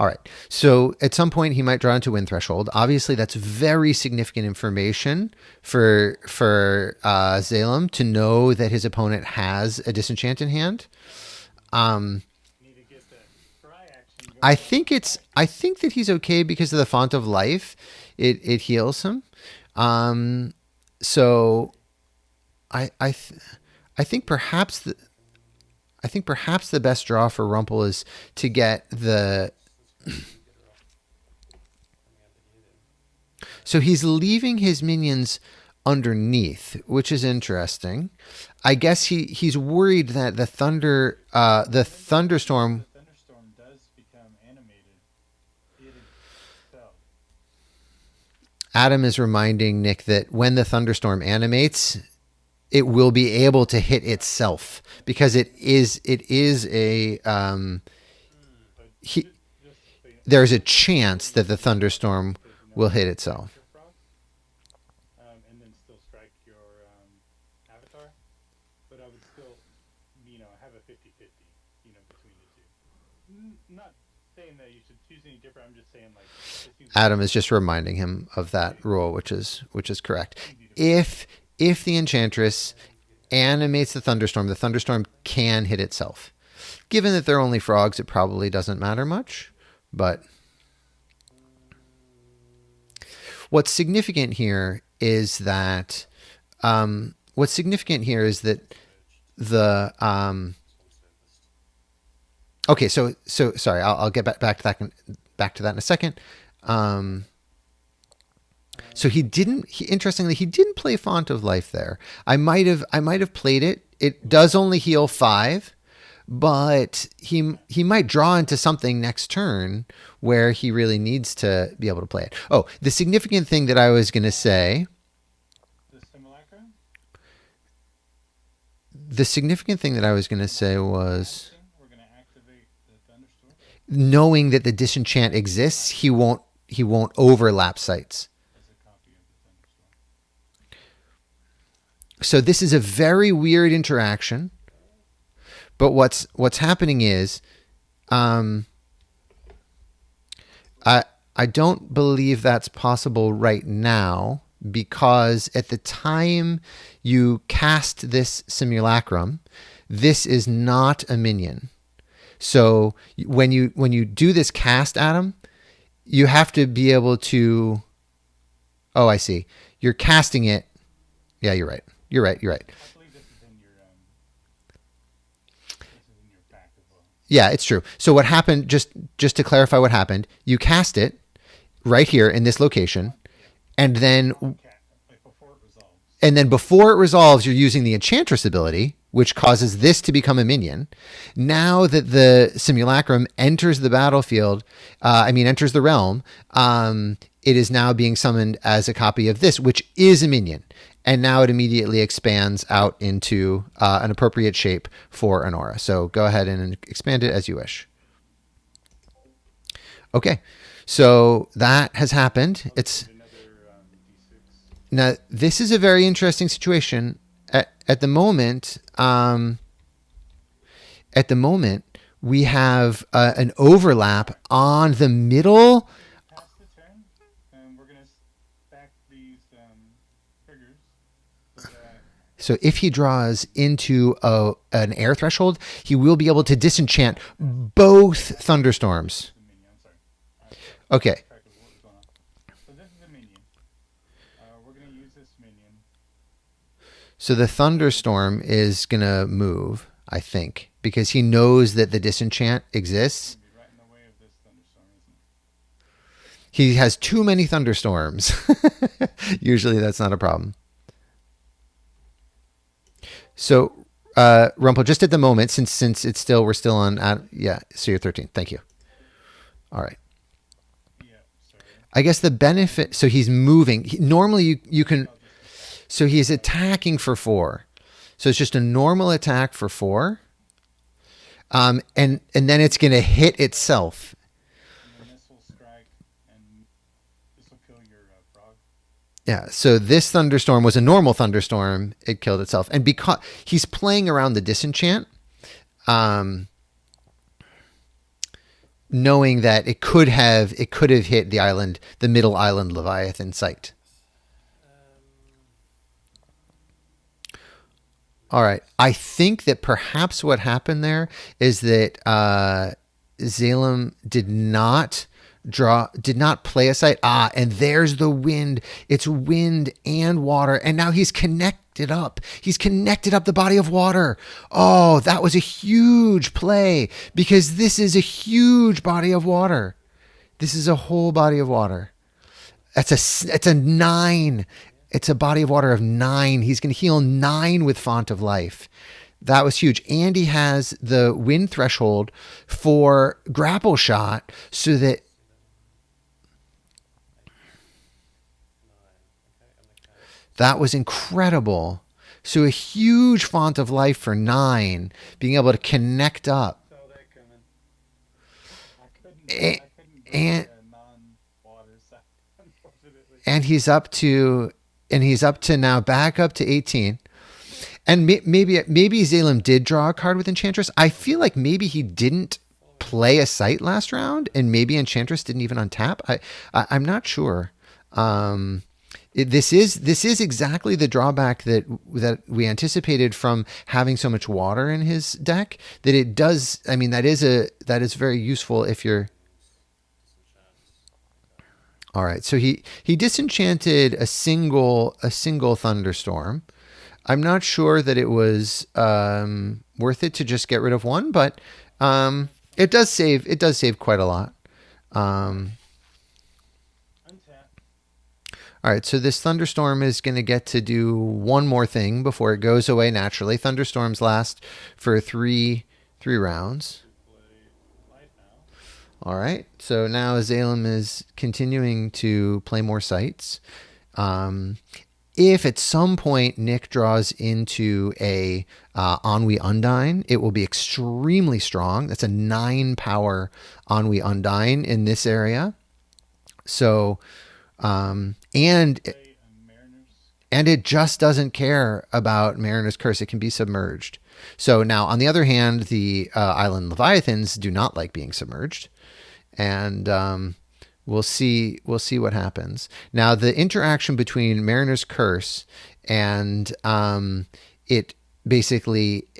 S2: All right. So at some point he might draw into win threshold. Obviously, that's very significant information for Zalem to know that his opponent has a disenchant in hand.
S1: Need to get that cry action going.
S2: I think that he's okay because of the font of life. It heals him. So I think perhaps the best draw for Rumpel is to get the. So he's leaving his minions underneath, which is interesting. I guess he's worried that the thunderstorm.
S1: The thunderstorm does become animated. It itself.
S2: Adam is reminding Nick that when the thunderstorm animates, it will be able to hit itself because it is a
S1: But
S2: he,
S1: just so you know,
S2: there's a chance that the thunderstorm will hit itself.
S1: your frog, and then still strike your avatar. But I would still, have a 50-50, between the two. Not saying that you should choose any different. I'm just saying, like, it seems
S2: Adam is just reminding him of that rule, which is correct.
S1: easy to
S2: If the enchantress animates the thunderstorm can hit itself. Given that they're only frogs, it probably doesn't matter much. But what's significant here is that the okay. So sorry. I'll get back to that in a second. So interestingly, he didn't play Font of Life there. I might have played it. It does only heal 5, but he might draw into something next turn where he really needs to be able to play it. Oh, the significant thing that I was going to say.
S1: The simulacra.
S2: The significant thing that I was going to say was
S1: We're gonna activate the thunderstorm.
S2: knowing that the disenchant exists, he won't overlap sites.
S1: As a copy of the thunderstorm.
S2: So this is a very weird interaction. But what's happening is, I don't believe that's possible right now because at the time you cast this simulacrum, this is not a minion. So when you do this cast, Adam, you have to be able to. Oh, I see. You're casting it. Yeah, you're right. You're right.
S1: I believe this is in your back as well.
S2: Yeah, it's true. So what happened? Just to clarify, what happened? You cast it right here in this location, and then before it resolves, you're using the Enchantress ability, which causes this to become a minion. Now that the simulacrum enters the battlefield, enters the realm, it is now being summoned as a copy of this, which is a minion. And now it immediately expands out into an appropriate shape for an aura. So go ahead and expand it as you wish. Okay, so that has happened. It's now this is a very interesting situation. At the moment, we have an overlap on the middle.
S1: Pass the turn, and we're gonna stack these triggers.
S2: So if he draws into an air threshold, he will be able to disenchant both thunderstorms. Okay.
S1: So this is a minion. We're going to use this minion.
S2: So the thunderstorm is going to move, I think, because he knows that the disenchant exists.
S1: Be right in the way of this thunderstorm, isn't it?
S2: He has too many thunderstorms. Usually that's not a problem. So, Rumpel, just at the moment, since we're still on, so you're 13. Thank you. All right.
S1: Yeah, sorry.
S2: I guess the benefit, so he's moving. Normally you can, so he's attacking for 4. So it's just a normal attack for 4. And then it's going to hit itself.
S1: And then this will strike, and this will kill your frog.
S2: Yeah, so this thunderstorm was a normal thunderstorm. It killed itself. And because he's playing around the disenchant, um, knowing that it could have hit the island, the middle island Leviathan site. All right. I think that perhaps what happened there is that Zalem did not play a site. And there's the wind. It's wind and water. And now he's connected up. He's connected up the body of water. Oh, that was a huge play because this is a huge body of water. This is a whole body of water. It's a 9. It's a body of water of 9. He's going to heal 9 with Font of Life. That was huge. And he has the win threshold for grapple shot so that that was incredible. So a huge Font of Life for 9, being able to connect up.
S1: So that coming.
S2: And-
S1: I couldn't
S2: and-
S1: a non-water site, unfortunately.
S2: And he's up to now back up to 18. And maybe Zalem did draw a card with Enchantress. I feel like maybe he didn't play a site last round, and maybe Enchantress didn't even untap. I'm not sure. This is exactly the drawback that we anticipated from having so much water in his deck. That it does. I mean, that is very useful if you're. All right, so he disenchanted a single thunderstorm. I'm not sure that it was worth it to just get rid of one, but it does save quite a lot.
S1: Untap.
S2: All right, so this thunderstorm is going to get to do one more thing before it goes away naturally. Thunderstorms last for three rounds.
S1: Play life now.
S2: All right, so now Zalem is continuing to play more sites. If at some point Nick draws into a Ennui Undine, it will be extremely strong. That's a 9 power Ennui Undine in this area. So, and
S1: Play a Mariner's.
S2: and it just doesn't care about Mariner's Curse. It can be submerged. So now, on the other hand, the Island Leviathans do not like being submerged, and we'll see what happens. Now, the interaction between Mariner's Curse and it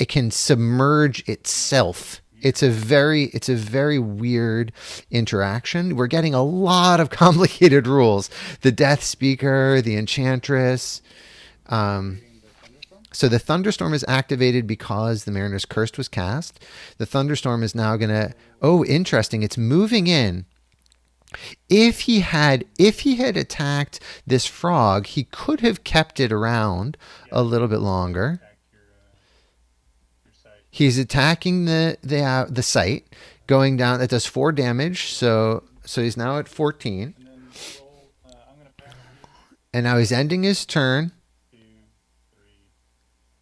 S2: can submerge itself. It's a very weird interaction. We're getting a lot of complicated rules. The Death Speaker, the Enchantress. So the Thunderstorm is activated because the Mariner's Curse was cast. The Thunderstorm is now going to... Oh, interesting. It's moving in. If he had attacked this frog, he could have kept it around a little bit longer.
S1: Attack your site.
S2: He's attacking the site, going down. That does 4 damage. So he's now at 14,
S1: And then roll. I'm gonna pass you
S2: and now he's ending his turn.
S1: 2, 3,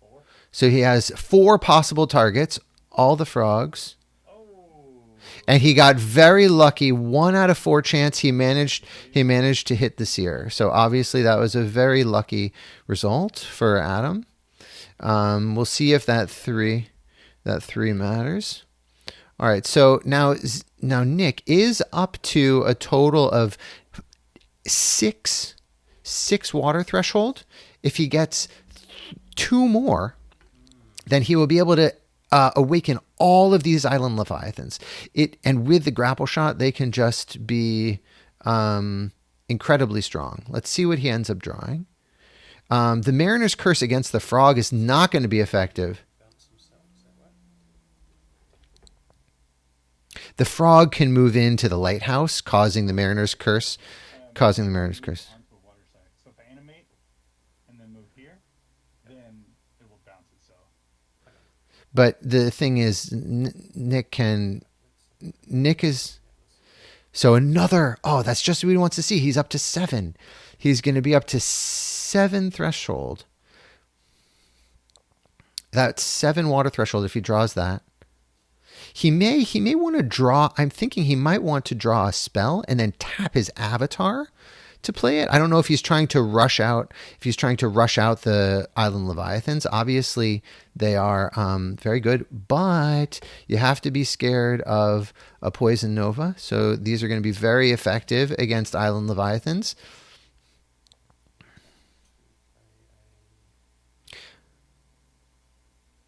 S1: 4.
S2: So he has 4 possible targets, all the frogs.
S1: Oh.
S2: And he got very lucky. 1 out of 4 chance he managed to hit the seer. So obviously that was a very lucky result for Adam. We'll see if that 3 matters. All right. So now Nick is up to a total of 6 water threshold. If he gets 2 more, then he will be able to awaken all of these Island Leviathans. And with the grapple shot, they can just be incredibly strong. Let's see what he ends up drawing. The Mariner's Curse against the frog is not going to be effective. The frog can move into the lighthouse, causing the Mariner's Curse.
S1: Onto a water site. So if I animate and then move here, then it will bounce itself.
S2: But the thing is, Nick is... So another... Oh, that's just what he wants to see. He's up to 7. He's going to be up to 7 threshold. That's 7 water threshold if he draws that. He may want to draw... I'm thinking he might want to draw a spell and then tap his avatar to play it. I don't know if he's trying to rush out. If he's trying to rush out the Island Leviathans, obviously they are very good, but you have to be scared of a Poison Nova. So these are going to be very effective against Island Leviathans.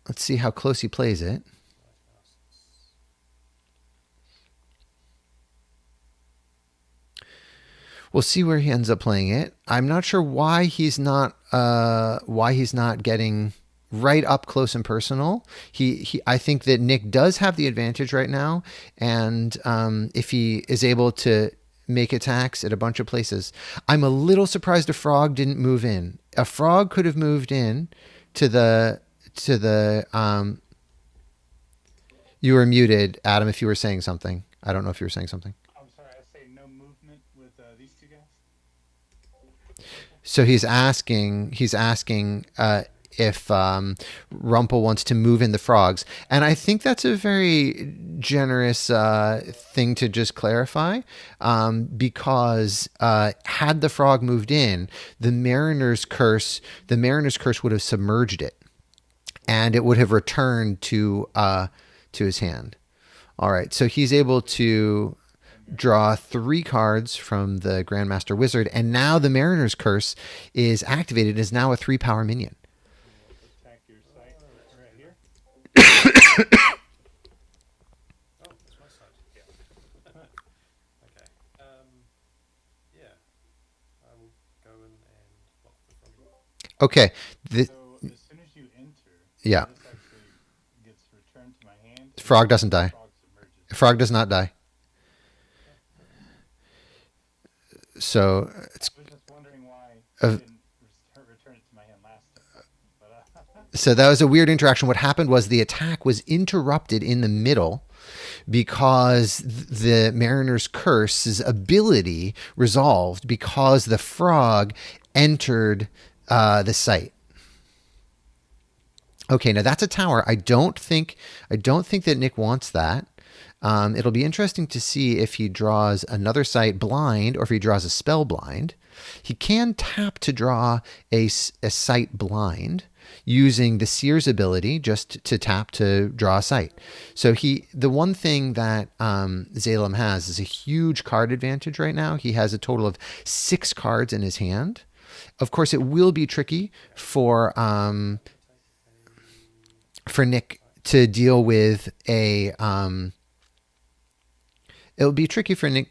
S2: Let's see how close he plays it. We'll see where he ends up playing it. I'm not sure why he's not getting right up close and personal. I think that Nick does have the advantage right now, and if he is able to make attacks at a bunch of places, I'm a little surprised a frog didn't move in. A frog could have moved in to the. You were muted, Adam. If you were saying something, I don't know if you were saying something.
S1: I'm sorry, I say no movement with these two guys.
S2: So he's asking if Rumpel wants to move in the frogs, and I think that's a very generous thing to just clarify, because had the frog moved in, the Mariner's Curse would have submerged it, and it would have returned to his hand. All right, so he's able to draw 3 cards from the Grandmaster Wizard, and now the Mariner's Curse is activated as now a 3-power minion.
S1: Attack your site right here.
S3: Oh, it's my side. Yeah. Okay. Yeah. I will go in and block the froggy.
S2: Okay.
S1: So as soon as you enter,
S2: Yeah.
S1: this actually gets returned to my hand.
S2: Frog doesn't die.
S1: Frog submerges.
S2: Frog does not die. So it's
S1: I was just wondering why I didn't return it to my hand last time. But,
S2: so that was a weird interaction. What happened was the attack was interrupted in the middle because the Mariner's Curse's ability resolved because the frog entered the site. Okay, now that's a tower. I don't think that Nick wants that. It'll be interesting to see if he draws another site blind or if he draws a spell blind. He can tap to draw a site blind using the Seer's ability just to tap to draw a site. So the one thing that Zalem has is a huge card advantage right now. He has a total of 6 cards in his hand. Of course, it will be tricky for Nick to deal with a. It'll be tricky for Nick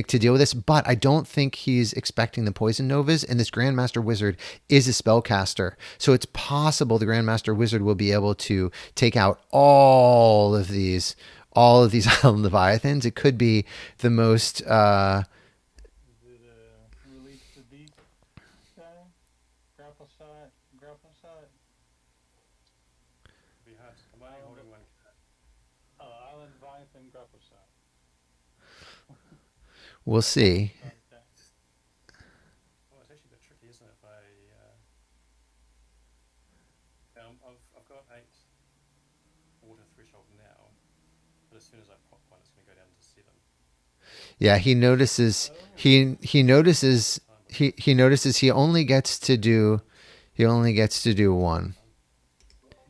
S2: to deal with this, but I don't think he's expecting the Poison Novas, and this Grandmaster Wizard is a spellcaster. So it's possible the Grandmaster Wizard will be able to take out all of these Island Leviathans. It could be the most...
S1: release the beast guy? Grapple shot.
S3: Be hard. I'm only holding one card.
S1: Island Leviathan grapple shot.
S2: We'll see.
S3: Oh, it's actually a bit tricky, isn't it? If I've got 8 water threshold now, but as soon as I pop one, it's going to go down to 7.
S2: Yeah, he notices he only gets to do 1.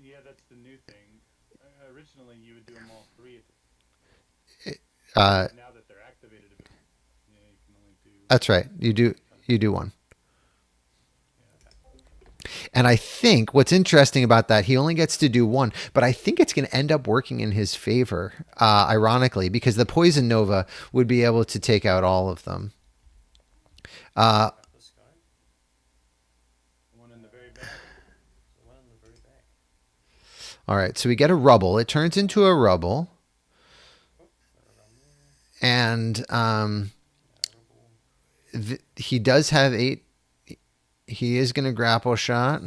S1: Yeah, that's the new thing. Originally, you would do them all 3.
S2: Uh,
S1: Now that they're activated, you can only do.
S2: That's right. You do 1. And I think what's interesting about that, he only gets to do 1, but I think it's going to end up working in his favor, ironically, because the Poison Nova would be able to take out all of them.
S3: This guy.
S1: The one in the very back.
S3: The one in the very back.
S2: All right, so we get a rubble. It turns into a rubble. And he does have 8. He is going to grapple shot.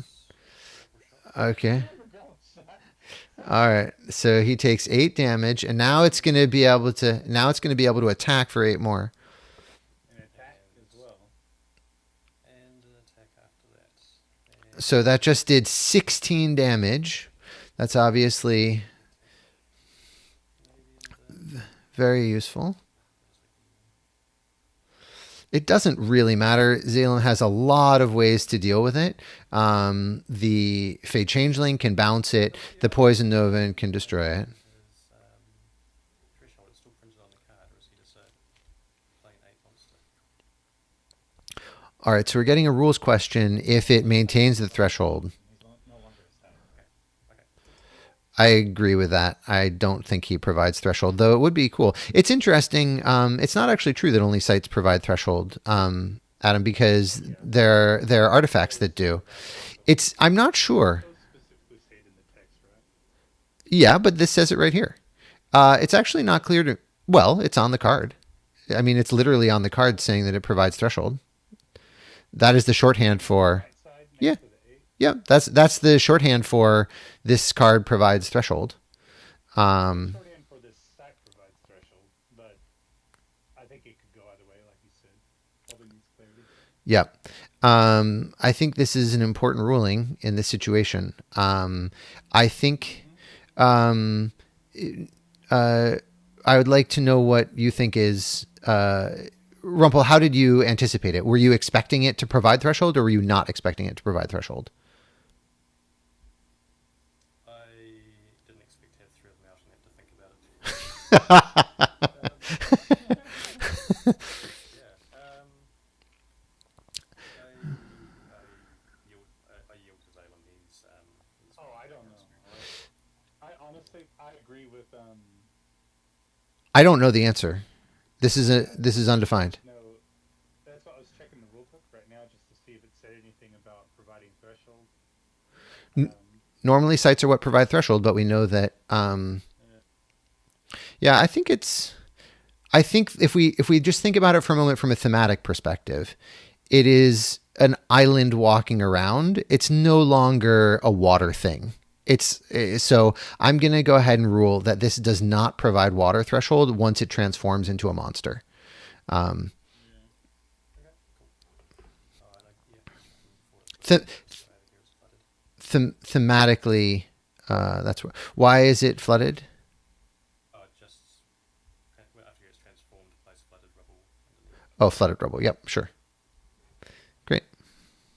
S2: Okay. All right. So he takes 8 damage, and now it's going to be able to attack for 8 more.
S1: An attack as well.
S3: And an attack after that. And
S2: So that just did 16 damage. That's obviously very useful. It doesn't really matter. Zalem has a lot of ways to deal with it. The Fade Changeling can bounce it. The Poison Nova can destroy it.
S3: His threshold is still printed on the card, or is he just a plain 8 monster?
S2: All right, so we're getting a rules question if it maintains the threshold.
S1: He's no longer a static.
S3: Okay.
S2: I agree with that. I don't think he provides threshold, though it would be cool. It's interesting. It's not actually true that only sites provide threshold, Adam, because there are artifacts that do. I'm not sure.
S1: Those specifically say it in the text, right?
S2: Yeah, but this says it right here. It's actually not clear to. Well, it's on the card. I mean, it's literally on the card saying that it provides threshold. That is the shorthand for.
S1: Right side next
S2: Yeah.
S1: to the 8.
S2: Yeah, that's the shorthand for this card provides threshold.
S1: Shorthand for this stack provides threshold, but I think it could go either way, like you said. Probably needs clarity.
S2: Yeah. I think this is an important ruling in this situation. I think I would like to know what you think is. Rumpel, how did you anticipate it? Were you expecting it to provide threshold, or were you not expecting it to provide threshold?
S3: I didn't expect to have 3 of them out and have to think about it. Yeah. I yield to Zalem. He's
S1: Oh, I don't know. I honestly, I agree with.
S2: I don't know the answer. This is undefined.
S1: No, that's why I was checking the rulebook right now just to see if it said anything about providing threshold.
S2: Normally, sites are what provide threshold, but we know that. Yeah, I think it's. I think if we just think about it for a moment from a thematic perspective, it is an island walking around. It's no longer a water thing. So I'm going to go ahead and rule that this does not provide water threshold once it transforms into a monster.
S3: okay, cool.
S2: Thematically, that's why is it flooded?
S3: Just after it's transformed, place flooded rubble underneath.
S2: Oh, flooded rubble. Yep, sure. Great.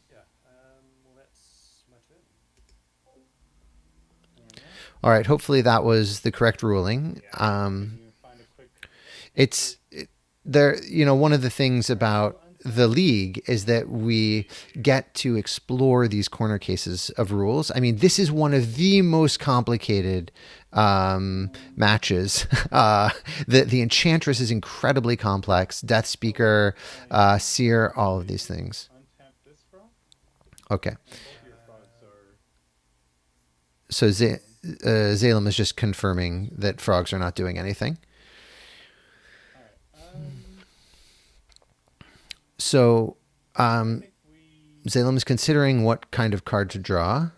S3: Yeah. Well, that's my turn.
S2: All right. Hopefully that was the correct ruling.
S1: Can you find a quick?
S2: There. One of the things about the league is that we get to explore these corner cases of rules. I mean, this is one of the most complicated matches. The Enchantress is incredibly complex. Death Speaker, Seer, all of these things.
S1: Untap this frog.
S2: Okay.
S1: And both your frogs are.
S2: So Zalem is just confirming that frogs are not doing anything.
S1: All right.
S2: So
S1: I think we.
S2: Zalem is considering what kind of card to draw.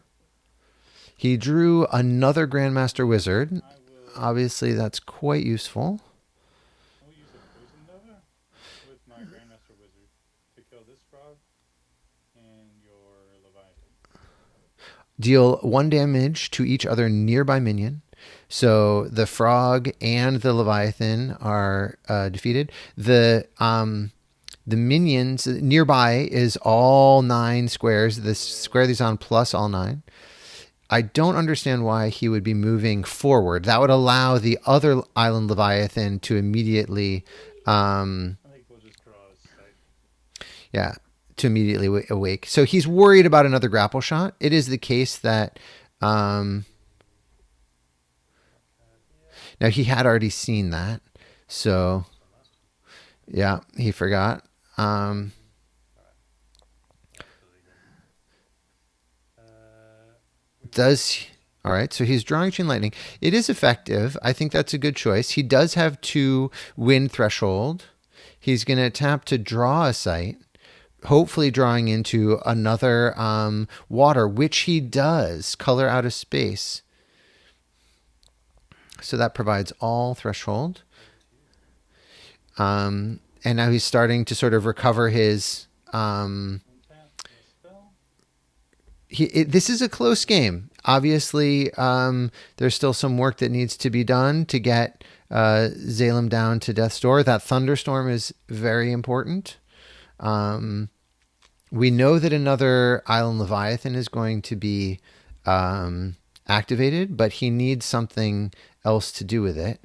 S2: He drew another Grandmaster Wizard.
S1: I will.
S2: Obviously, that's quite useful.
S1: I'll use a poison nova with my Grandmaster Wizard to kill this frog and your Leviathan.
S2: Deal 1 damage to each other nearby minion. So the frog and the Leviathan are defeated. The minions nearby is all 9 squares. The square these on plus all 9. I don't understand why he would be moving forward. That would allow the other island Leviathan to immediately,
S1: I think we'll just draw a sight.
S2: yeah, to immediately awake. So he's worried about another grapple shot. It is the case that now he had already seen that, so yeah, he forgot. All right, so he's drawing Chain Lightning. It is effective. I think that's a good choice. He does have 2 win threshold. He's going to tap to draw a site, hopefully drawing into another water, which he does, color out of space. So that provides all threshold. And now he's starting to sort of recover his...
S1: Untap the spell.
S2: This is a close game. Obviously, there's still some work that needs to be done to get Zalem down to Death's Door. That Thunderstorm is very important. We know that another Island Leviathan is going to be activated, but he needs something else to do with it.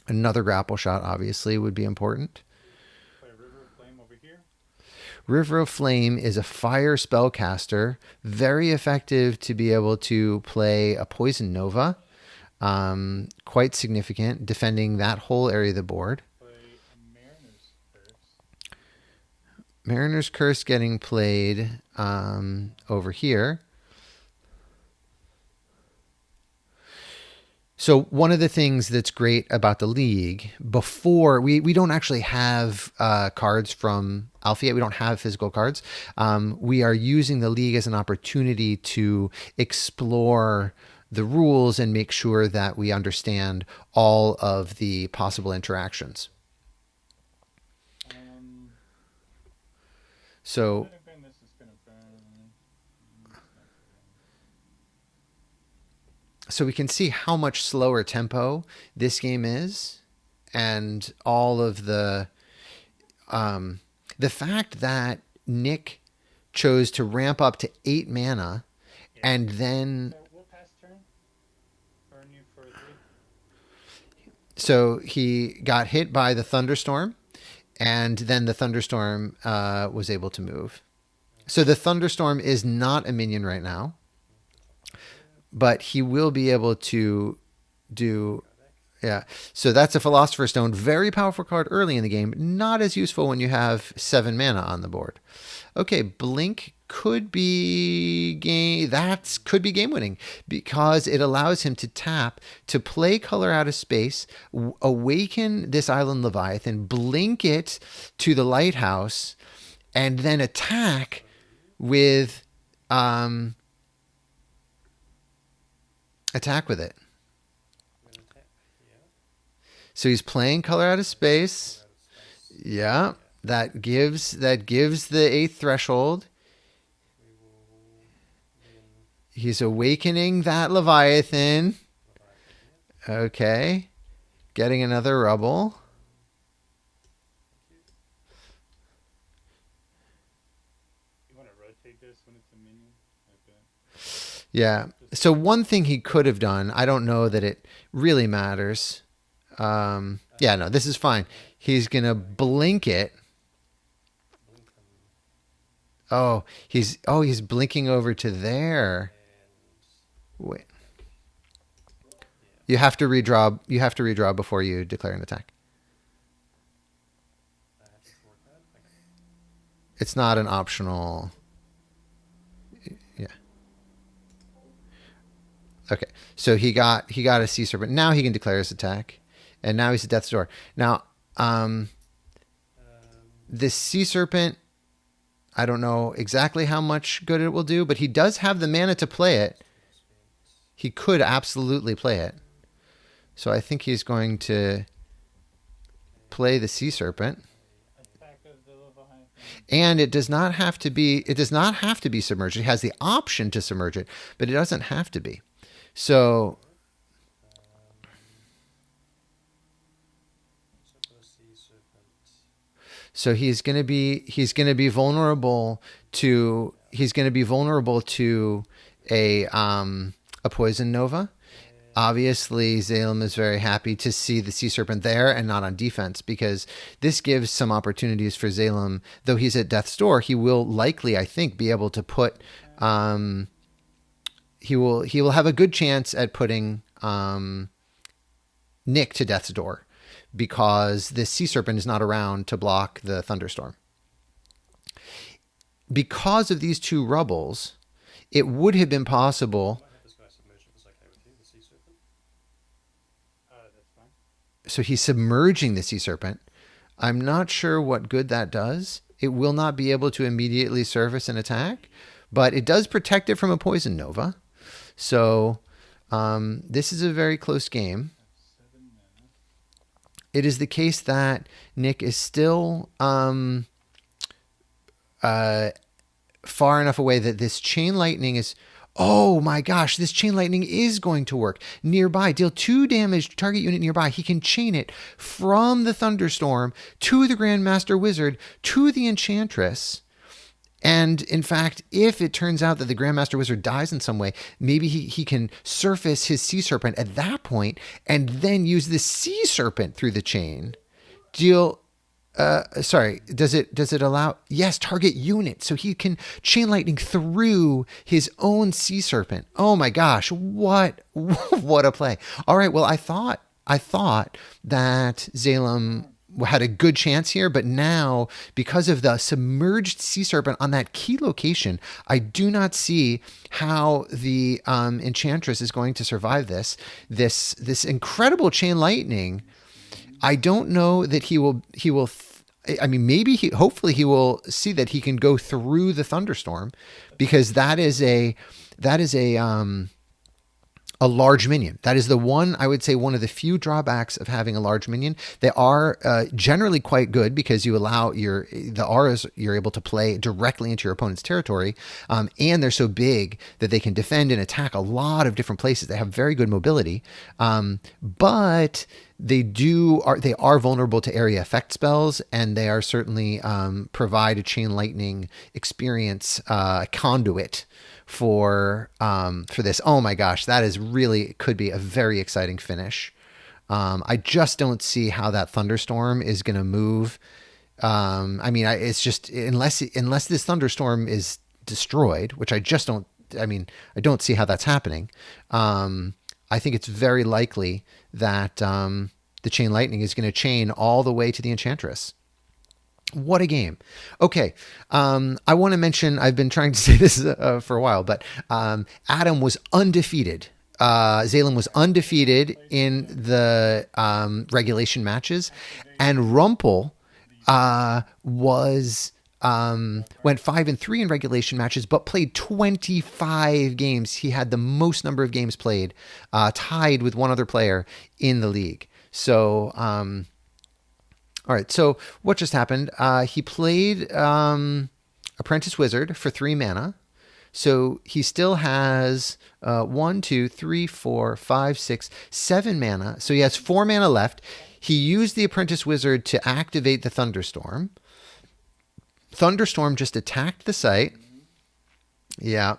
S2: Another grapple shot, obviously, would be important.
S1: Play River of Flame over here.
S2: River of Flame is a fire spellcaster, very effective to be able to play a Poison Nova. Quite significant, defending that whole area of the board.
S1: Play a Mariner's Curse.
S2: Mariner's Curse getting played over here. So one of the things that's great about the league, before we don't actually have cards from Alpha yet. We don't have physical cards. We are using the league as an opportunity to explore the rules and make sure that we understand all of the possible interactions. So
S1: This is gonna burn.
S2: so we can see how much slower tempo this game is, and all of the fact that Nick chose to ramp up to 8 mana, and then
S1: So we'll pass turn. Burn you for 3.
S2: so he got hit by the thunderstorm, and then the thunderstorm was able to move. So the thunderstorm is not a minion right now, but he will be able to do. Yeah, so that's a Philosopher's Stone. Very powerful card early in the game. Not as useful when you have 7 mana on the board. Okay, Blink could be could be game winning, because it allows him to tap to play color out of space, awaken this Island Leviathan, blink it to the lighthouse, and then attack with attack with it. So he's playing color out of space. Yeah, that gives the 8th threshold. He's awakening that Leviathan. Okay. Getting another rubble.
S1: You want to rotate this when it's a minion?
S2: Yeah. So one thing he could have done, I don't know that it really matters. Yeah, no, this is fine. He's going to blink it. Oh, he's blinking over to there. Wait. You have to redraw. You have to redraw before you declare an attack. It's not an optional. Yeah. Okay. So he got a Sea Serpent. Now he can declare his attack, and now he's at Death's Door. Now, this Sea Serpent, I don't know exactly how much good it will do, but he does have the mana to play it. He could absolutely play it. So I think he's going to play the Sea Serpent.
S1: Attack of the Leviathan.
S2: And it does not have to be submerged. It has the option to submerge it, but it doesn't have to be. So he's going to be vulnerable to a Poison Nova. Obviously, Zalem is very happy to see the Sea Serpent there and not on defense, because this gives some opportunities for Zalem. Though he's at Death's Door, he will likely, I think, be able to put. He will have a good chance at putting Nick to Death's Door, because this Sea Serpent is not around to block the thunderstorm. Because of these 2 rubbles, it would have been possible. So he's submerging the Sea Serpent. I'm not sure what good that does. It will not be able to immediately surface an attack, but it does protect it from a Poison Nova. So this is a very close game. It is the case that Nick is still far enough away that this Chain Lightning is... Oh my gosh, this chain lightning is going to work. Nearby, deal 2 damage to target unit nearby. He can chain it from the thunderstorm to the Grandmaster Wizard to the Enchantress. And in fact, if it turns out that the Grandmaster Wizard dies in some way, maybe he can surface his Sea Serpent at that point and then use the Sea Serpent through the chain. Deal sorry, does it allow? Yes, target unit, so he can chain lightning through his own Sea Serpent. Oh my gosh, what a play! All right, well, I thought that Zalem had a good chance here, but now because of the submerged Sea Serpent on that key location, I do not see how the Enchantress is going to survive this incredible chain lightning. I don't know that he will. I mean, maybe hopefully he will see that he can go through the thunderstorm, because that is a large minion. That is the one, I would say, one of the few drawbacks of having a large minion. They are generally quite good because you allow the auras you're able to play directly into your opponent's territory, and they're so big that they can defend and attack a lot of different places. They have very good mobility, but they are vulnerable to area effect spells, and they are certainly provide a chain lightning experience conduit for this. Oh my gosh, that is really could be a very exciting finish. I just don't see how that thunderstorm is going to move. I mean, it's just unless this thunderstorm is destroyed, which I just don't. I mean, I don't see how that's happening. I think it's very likely that the chain lightning is going to chain all the way to the Enchantress. What a game. Okay. I want to mention, I've been trying to say this for a while, but Adam was undefeated. Zalem was undefeated in the regulation matches, and Rumpel went 5-3 in regulation matches, but played 25 games. He had the most number of games played, tied with one other player in the league. So, all right. So what just happened? He played Apprentice Wizard for 3 mana. So he still has 1, 2, 3, 4, 5, 6, 7 mana. So he has 4 mana left. He used the Apprentice Wizard to activate the Thunderstorm. Thunderstorm just attacked the site. Yeah.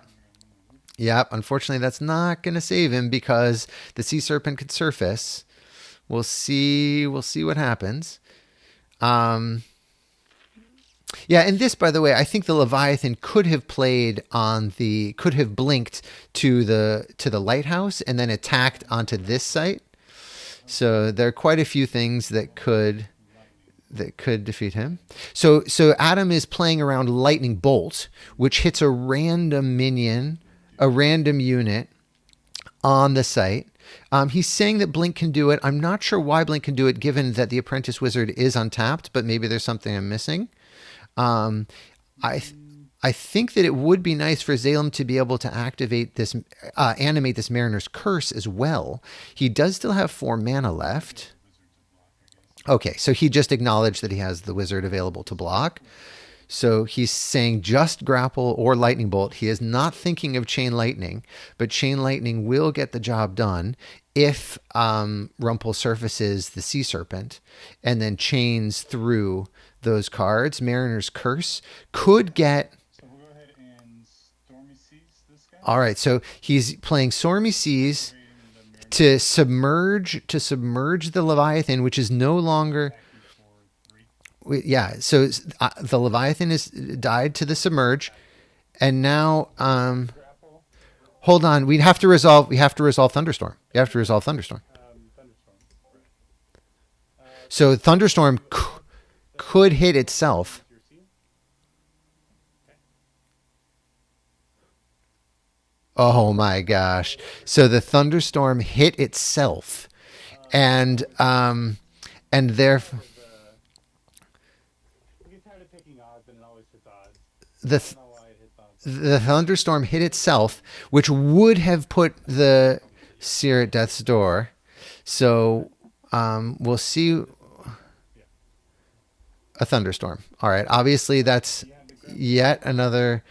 S2: Unfortunately, that's not going to save him because the Sea Serpent could surface. We'll see what happens. And this, by the way, I think the Leviathan could have blinked to the lighthouse and then attacked onto this site. So there are quite a few things that could defeat him. So Adam is playing around Lightning Bolt, which hits a random minion, a random unit on the site. He's saying that Blink can do it. I'm not sure why Blink can do it, given that the Apprentice Wizard is untapped, but maybe there's something I'm missing. I think that it would be nice for Zalem to be able to activate this, animate this Mariner's Curse as well. He does still have 4 mana left. Okay, so he just acknowledged that he has the wizard available to block. So he's saying just grapple or lightning bolt. He is not thinking of chain lightning, but chain lightning will get the job done if Rumpel surfaces the Sea Serpent and then chains through those cards. Mariner's Curse could get...
S1: So we'll go ahead and Stormy Seas this guy.
S2: All right, so he's playing Stormy Seas to submerge the Leviathan, which is no longer... Yeah, so the Leviathan is died to the submerge, and now hold on, we have to resolve Thunderstorm. You have to resolve Thunderstorm. So Thunderstorm could hit itself. Oh my gosh! So the Thunderstorm hit itself, and therefore. The Thunderstorm hit itself, which would have put the Seer at death's door. So we'll see a Thunderstorm. All right. Obviously, that's yet another.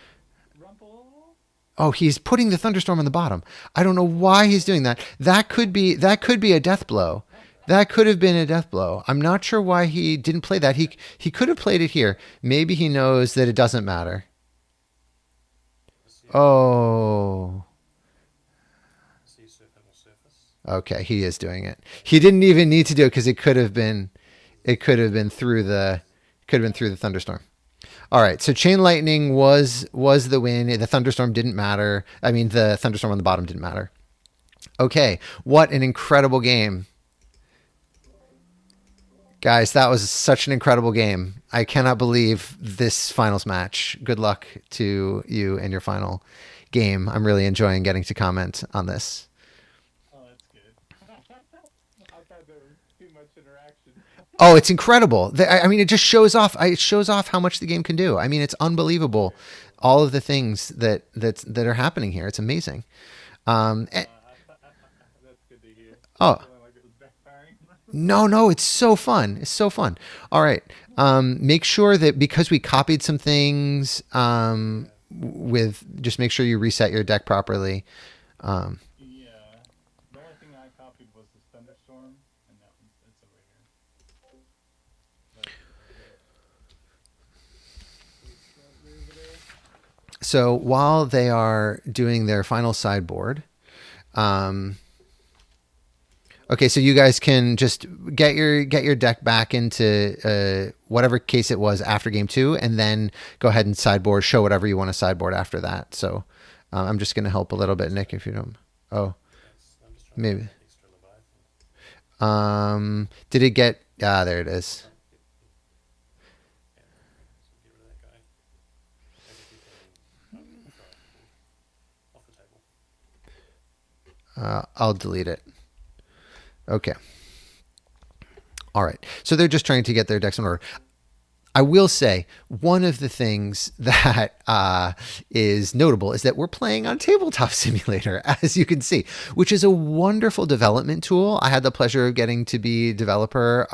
S2: Oh, he's putting the thunderstorm on the bottom. I don't know why he's doing that. That could be a death blow. That could have been a death blow. I'm not sure why he didn't play that. He could have played it here. Maybe he knows that it doesn't matter. Oh.
S3: Sea surface.
S2: Okay, he is doing it. He didn't even need to do it because it could have been through the thunderstorm. All right, so chain lightning was the win. The thunderstorm didn't matter. I mean, the thunderstorm on the bottom didn't matter. Okay, what an incredible game. Guys, that was such an incredible game. I cannot believe this finals match. Good luck to you and your final game. I'm really enjoying getting to comment on this.
S1: Oh, that's good. I thought there was too much interaction.
S2: Oh, it's incredible. I mean, it just shows off. It shows off how much the game can do. I mean, it's unbelievable. All of the things that are happening here. It's amazing.
S1: That's good to hear.
S2: Oh.
S1: Like it was backfiring.
S2: No, it's so fun. It's so fun. All right. Make sure that because we copied some things, just make sure you reset your deck properly.
S1: Yeah. The only thing I copied was this thunderstorm, and it's over here.
S2: So while they are doing their final sideboard, okay, so you guys can just get your deck back into whatever case it was after game 2, and then go ahead and sideboard, show whatever you want to sideboard after that. So I'm just going to help a little bit, Nick, if you don't. Oh, maybe. Did it get? There it is. I'll delete it. Okay. All right. So they're just trying to get their decks in order. I will say one of the things that is notable is that we're playing on Tabletop Simulator, as you can see, which is a wonderful development tool. I had the pleasure of getting to be developer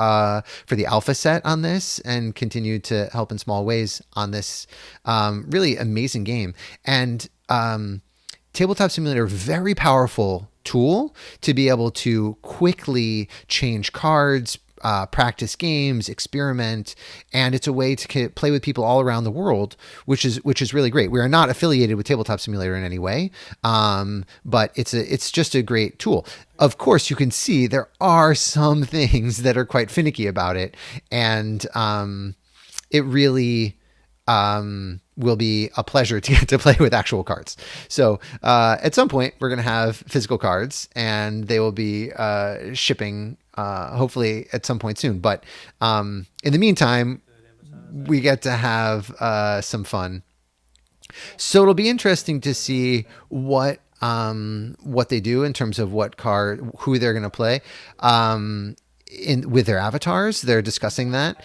S2: for the alpha set on this and continue to help in small ways on this really amazing game. And Tabletop Simulator, very powerful tool to be able to quickly change cards, practice games, experiment, and it's a way to play with people all around the world, which is really great. We are not affiliated with Tabletop Simulator in any way, but it's just a great tool. Of course, you can see there are some things that are quite finicky about it, and it really will be a pleasure to get to play with actual cards. So at some point, we're going to have physical cards, and they will be shipping hopefully at some point soon. But in the meantime, we get to have some fun. So it'll be interesting to see what they do in terms of who they're going to play with their avatars. They're discussing that.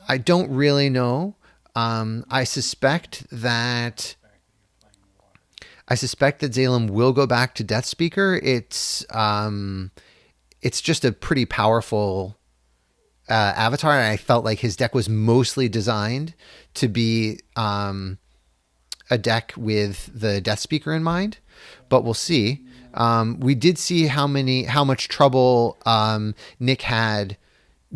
S2: I don't really know. I suspect that Zalem will go back to Death Speaker. It's just a pretty powerful avatar, and I felt like his deck was mostly designed to be a deck with the Death Speaker in mind. But we'll see. We did see how much trouble Nick had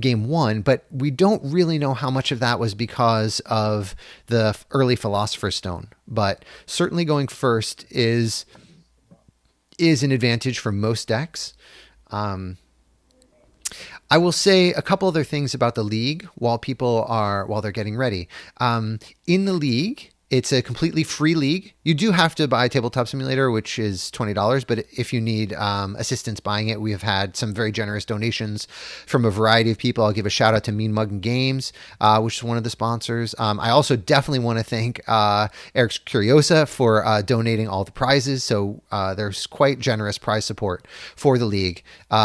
S2: game 1, but we don't really know how much of that was because of the early Philosopher's Stone. But certainly going first is an advantage for most decks. I will say a couple other things about the league while they're getting ready. In the league, it's a completely free league. You do have to buy Tabletop Simulator, which is $20. But if you need assistance buying it, we have had some very generous donations from a variety of people. I'll give a shout out to Mean Muggin Games, which is one of the sponsors. I also definitely want to thank Eric Curiosa for donating all the prizes. So there's quite generous prize support for the league.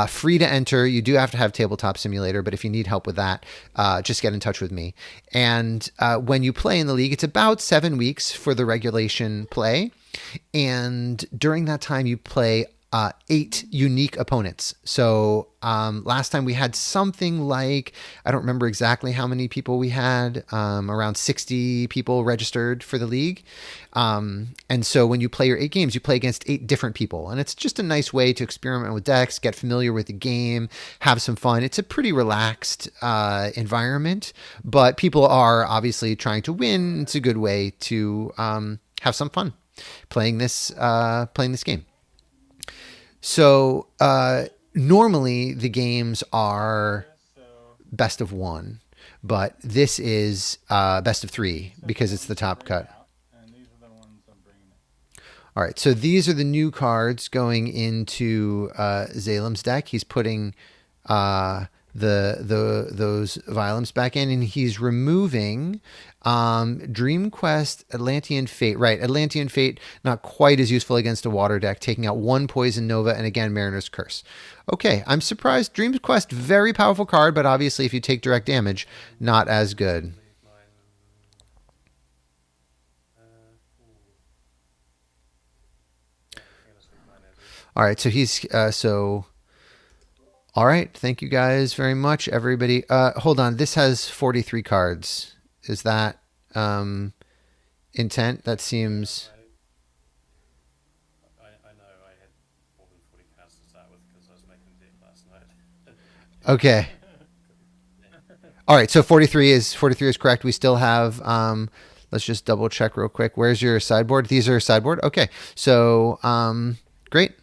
S2: Free to enter. You do have to have Tabletop Simulator, but if you need help with that, just get in touch with me. And when you play in the league, it's about 7 weeks for the regulation play. And during that time, you play 8 unique opponents. So last time we had something like, I don't remember exactly how many people we had, around 60 people registered for the league. And so when you play your 8 games, you play against 8 different people. And it's just a nice way to experiment with decks, get familiar with the game, have some fun. It's a pretty relaxed environment, but people are obviously trying to win. It's a good way to have some fun playing this game. So normally the games are
S1: So
S2: best of 1, but this is best of 3 because it's the top cut.
S1: out, and these are the ones I'm bringing in.
S2: All right, so these are the new cards going into Zalem's deck. He's putting those Violums back in, and he's removing Dream Quest, Atlantean Fate. Right, Atlantean Fate, not quite as useful against a water deck, taking out 1 Poison Nova, and again, Mariner's Curse. Okay, I'm surprised. Dream Quest, very powerful card, but obviously if you take direct damage, not as good.
S3: Leave mine. Yeah, I think I'll just leave mine as is.
S2: All right, so he's all right, thank you guys very much, everybody. Hold on, this has 43 cards. Is that intent? That seems...
S3: I know I had more than 40 cards to start with because I was making a deck last night.
S2: Okay. All right, so 43 is correct. We still have let's just double check real quick. Where's your sideboard? These are sideboard. Okay. So great.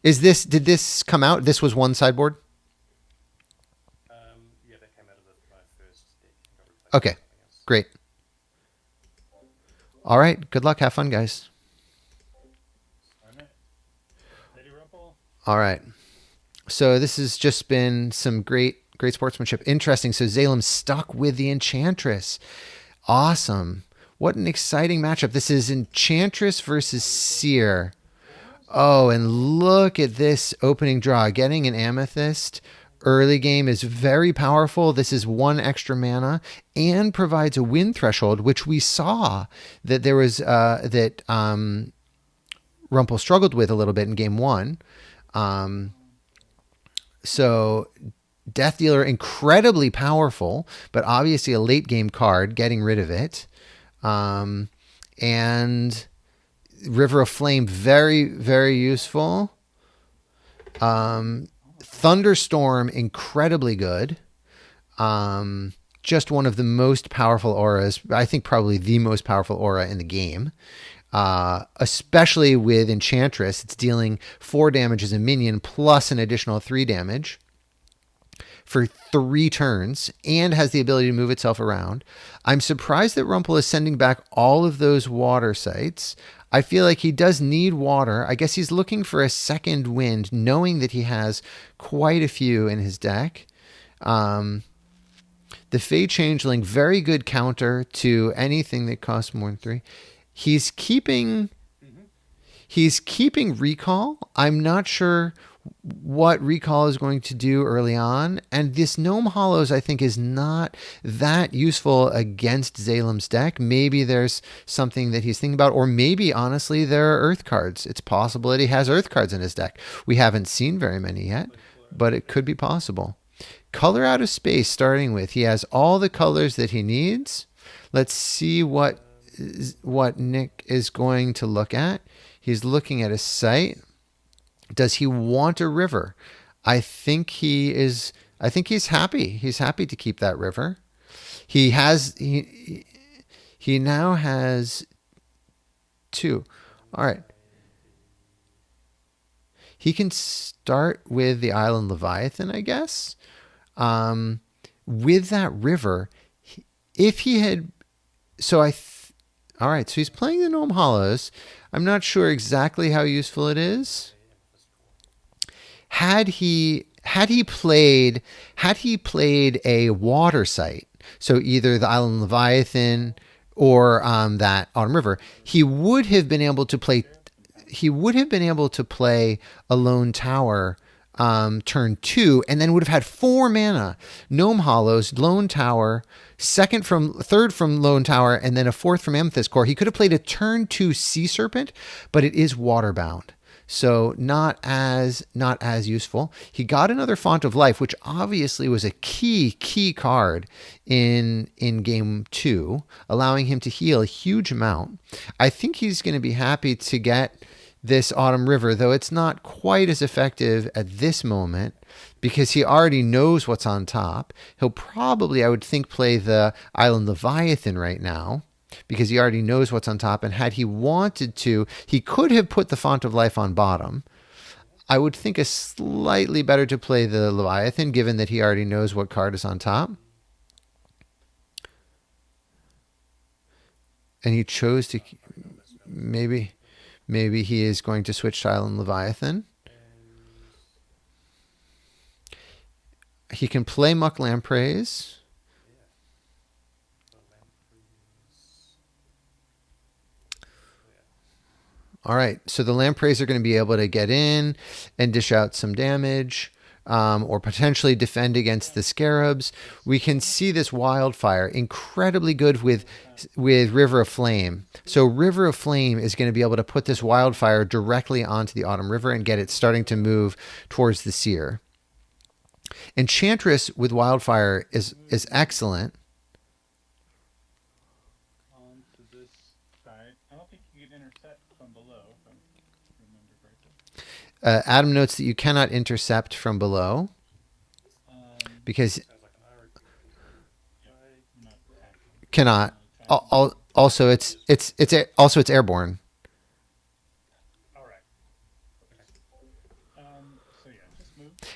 S2: Did this come out? This was one sideboard?
S3: Yeah, that came out of my first deck. Got replaced by
S2: Okay.
S3: something else.
S2: Great. All right. Good luck. Have fun, guys.
S1: I'm it. Ready, Rumple?
S2: All right. So this has just been some great sportsmanship. Interesting. So Zalem stuck with the Enchantress. Awesome. What an exciting matchup. This is Enchantress versus Seer. Oh, and look at this opening draw. Getting an Amethyst early game is very powerful. This is 1 extra mana and provides a win threshold, which we saw that there was Rumpel struggled with a little bit in game 1. So Death Dealer, incredibly powerful, but obviously a late game card, getting rid of it. And River of Flame, very, very useful. Thunderstorm, incredibly good. Just one of the most powerful auras. I think probably the most powerful aura in the game. Especially with Enchantress, it's dealing 4 damage as a minion plus an additional 3 damage for 3 turns and has the ability to move itself around. I'm surprised that Rumpel is sending back all of those water sites. I feel like he does need water. I guess he's looking for a second wind, knowing that he has quite a few in his deck. The Fey Changeling, very good counter to anything that costs more than 3. He's keeping Recall. I'm not sure what Recall is going to do early on. And this Gnome Hollows, I think, is not that useful against Zalem's deck. Maybe there's something that he's thinking about, or maybe, honestly, there are Earth cards. It's possible that he has Earth cards in his deck. We haven't seen very many yet, but it could be possible. Color Out of Space, starting with. He has all the colors that he needs. Let's see what Nick is going to look at. He's looking at a site. Does he want a river? I think he's happy. He's happy to keep that river. He now has 2. All right. He can start with the Island Leviathan, I guess. With that river, if he had, all right, so he's playing the Gnome Hollows. I'm not sure exactly how useful it is. Had he played a water site, so either the Island Leviathan or that Autumn River, he would have been able to play a Lone Tower turn 2, and then would have had 4 mana. Gnome Hollows, Lone Tower, third from Lone Tower, and then a 4th from Amethyst Core. He could have played a turn 2 Sea Serpent, but it is waterbound. So not as useful. He got another Font of Life, which obviously was a key card in game 2, allowing him to heal a huge amount. I think he's going to be happy to get this Autumn River, though it's not quite as effective at this moment because he already knows what's on top. He'll probably, I would think, play the Island Leviathan right now because he already knows what's on top. And had he wanted to, he could have put the Font of Life on bottom. I would think it's slightly better to play the Leviathan, given that he already knows what card is on top. And he chose to, maybe he is going to switch to Island Leviathan. He can play Muck Lampreys. All right, so the Lampreys are going to be able to get in and dish out some damage, or potentially defend against the Scarabs. We can see this Wildfire incredibly good with River of Flame. So River of Flame is going to be able to put this Wildfire directly onto the Autumn River and get it starting to move towards the Seer. Enchantress with Wildfire is excellent.
S1: On to this side. I don't think you can intercept from below, if I remember correctly.
S2: Adam notes that you cannot intercept from below because cannot. Also, it's airborne.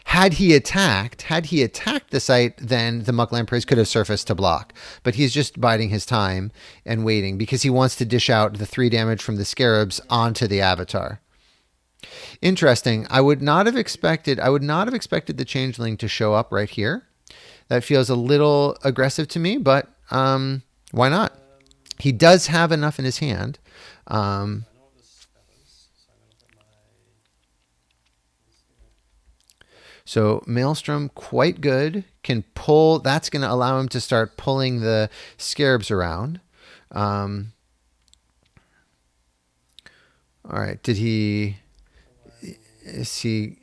S2: Had he attacked the site, then the Muck Lampreys could have surfaced to block. But he's just biding his time and waiting because he wants to dish out the 3 damage from the Scarabs onto the Avatar. Interesting. I would not have expected the Changeling to show up right here. That feels a little aggressive to me, but why not? He does have enough in his hand. So Maelstrom, quite good, can pull. That's going to allow him to start pulling the Scarabs around. All right. Is he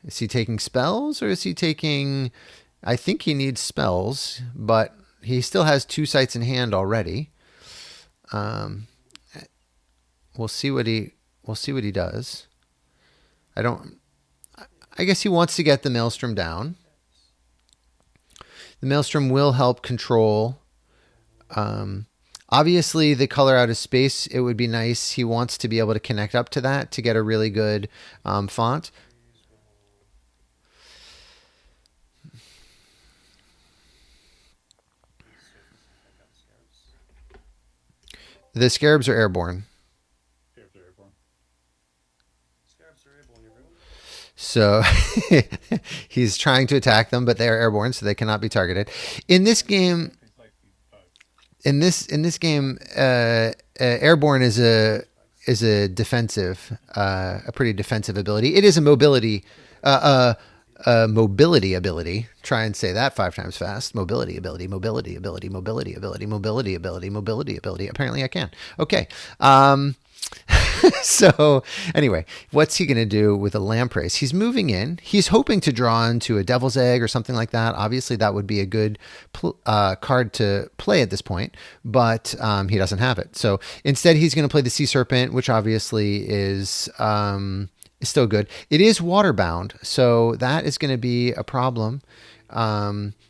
S2: taking spells or is he taking? I think he needs spells, but he still has 2 sites in hand already. We'll see what he does. I guess he wants to get the Maelstrom down. The Maelstrom will help control. Obviously, the color out of space, it would be nice. He wants to be able to connect up to that to get a really good font. The Scarabs are airborne. So he's trying to attack them, but they are airborne, so they cannot be targeted. In this game, airborne is a defensive, a pretty defensive ability. It is a mobility ability. Try and say that 5 times fast. Mobility ability. Apparently I can. Okay. So anyway, what's he going to do with a Lampreys? He's moving in. He's hoping to draw into a Devil's Egg or something like that. Obviously, that would be a good card to play at this point, but he doesn't have it. So instead, he's going to play the Sea Serpent, which obviously is still good. It is waterbound, so that is going to be a problem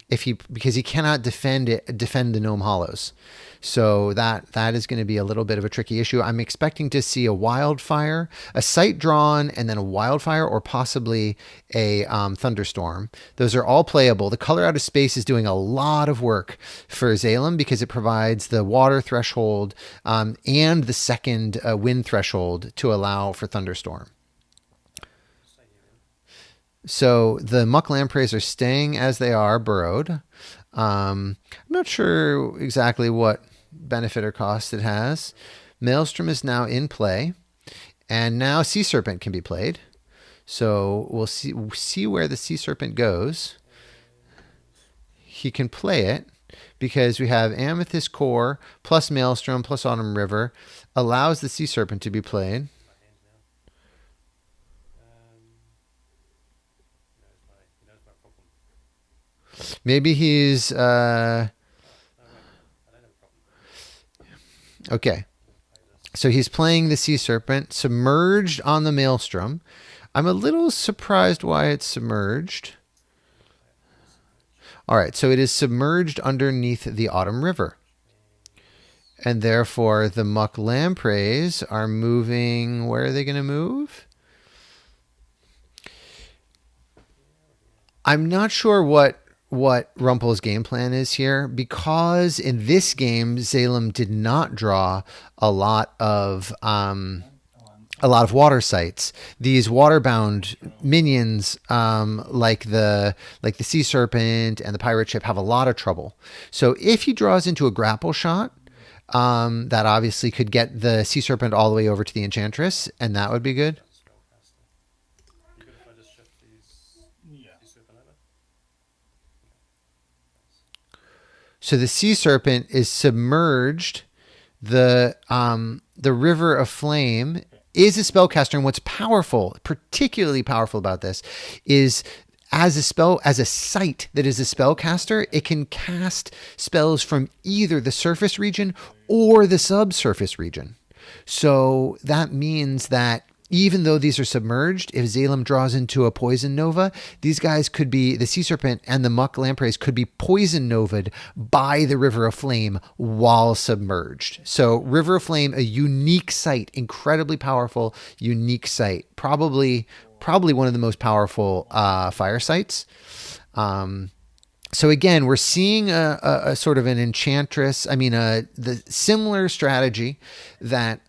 S2: because he cannot defend the Gnome Hollows. So that is going to be a little bit of a tricky issue. I'm expecting to see a Wildfire, a site drawn, and then a Wildfire, or possibly a Thunderstorm. Those are all playable. The color out of space is doing a lot of work for Zalem because it provides the water threshold and the second wind threshold to allow for Thunderstorm. So the Muck Lampreys are staying as they are, burrowed. I'm not sure exactly what benefit or cost it has. Maelstrom is now in play, and now Sea Serpent can be played. So we'll see where the Sea Serpent goes. He can play it because we have Amethyst Core plus Maelstrom plus Autumn River allows the Sea Serpent to be played. Maybe he's
S3: Oh, no, wait. I don't have a problem.
S2: okay.
S3: We'll pay this.
S2: So he's playing the Sea Serpent, submerged on the Maelstrom. I'm a little surprised why it's submerged.
S3: We'll pay it submerged.
S2: All right, so it is submerged underneath the Autumn River.
S3: And
S2: And therefore, the Muck Lampreys are moving. Where are they going to move? I'm not sure what Rumpel's game plan is here, because in this game Zalem did not draw a lot of water sites. These waterbound minions, like the Sea Serpent and the Pirate Ship, have a lot of trouble. So if he draws into a grapple shot, that obviously could get the Sea Serpent all the way over to the Enchantress, and that would be good.
S3: spellcaster. You good if I just shift these
S1: Yeah.
S3: Serpent over?
S2: So the Sea Serpent is submerged. The River of Flame is a spellcaster, and what's powerful, particularly powerful about this, is as a site that is a spellcaster, it can cast spells from either the surface region or the subsurface region. So that means that even though these are submerged, if Zalem draws into a poison nova, these guys could be, the Sea Serpent and the Muck Lampreys could be poison novaed by the River of Flame while submerged. So River of Flame, a unique site, incredibly powerful, unique site. Probably one of the most powerful fire sites. So again, we're seeing a sort of an enchantress. The similar strategy that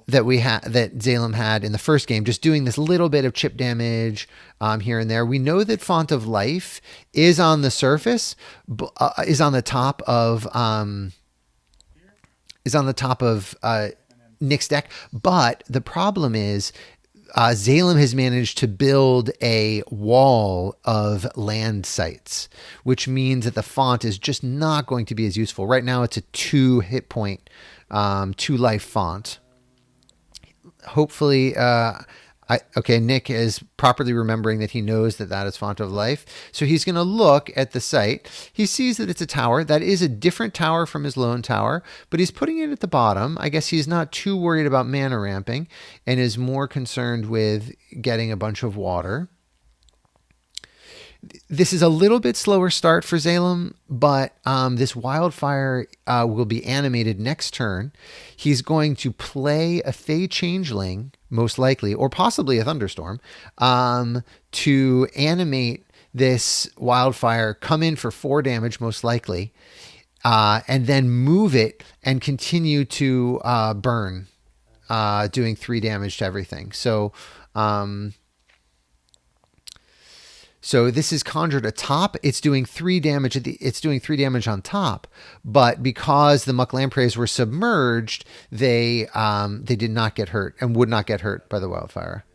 S2: that Zalem had in the first game, just doing this little bit of chip damage here and there. We know that Font of Life is on the surface, is on the top of Nick's deck, but the problem is Zalem has managed to build a wall of land sites, which means that the font is just not going to be as useful. Right now, it's a 2 hit point, 2 life font. Hopefully, Nick is properly remembering that he knows that is Font of Life. So he's going to look at the site. He sees that it's a tower. That is a different tower from his lone tower, but he's putting it at the bottom. I guess he's not too worried about mana ramping and is more concerned with getting a bunch of water. This is a little bit slower start for Zalem, but this wildfire will be animated next turn. He's going to play a Fey Changeling, most likely, or possibly a Thunderstorm, to animate this wildfire, come in for 4 damage, most likely, and then move it and continue to burn, doing 3 damage to everything. So this is conjured atop. It's doing 3 damage it's doing 3 damage on top, but because the Muck Lampreys were submerged, they did not get hurt and would not get hurt by the wildfire.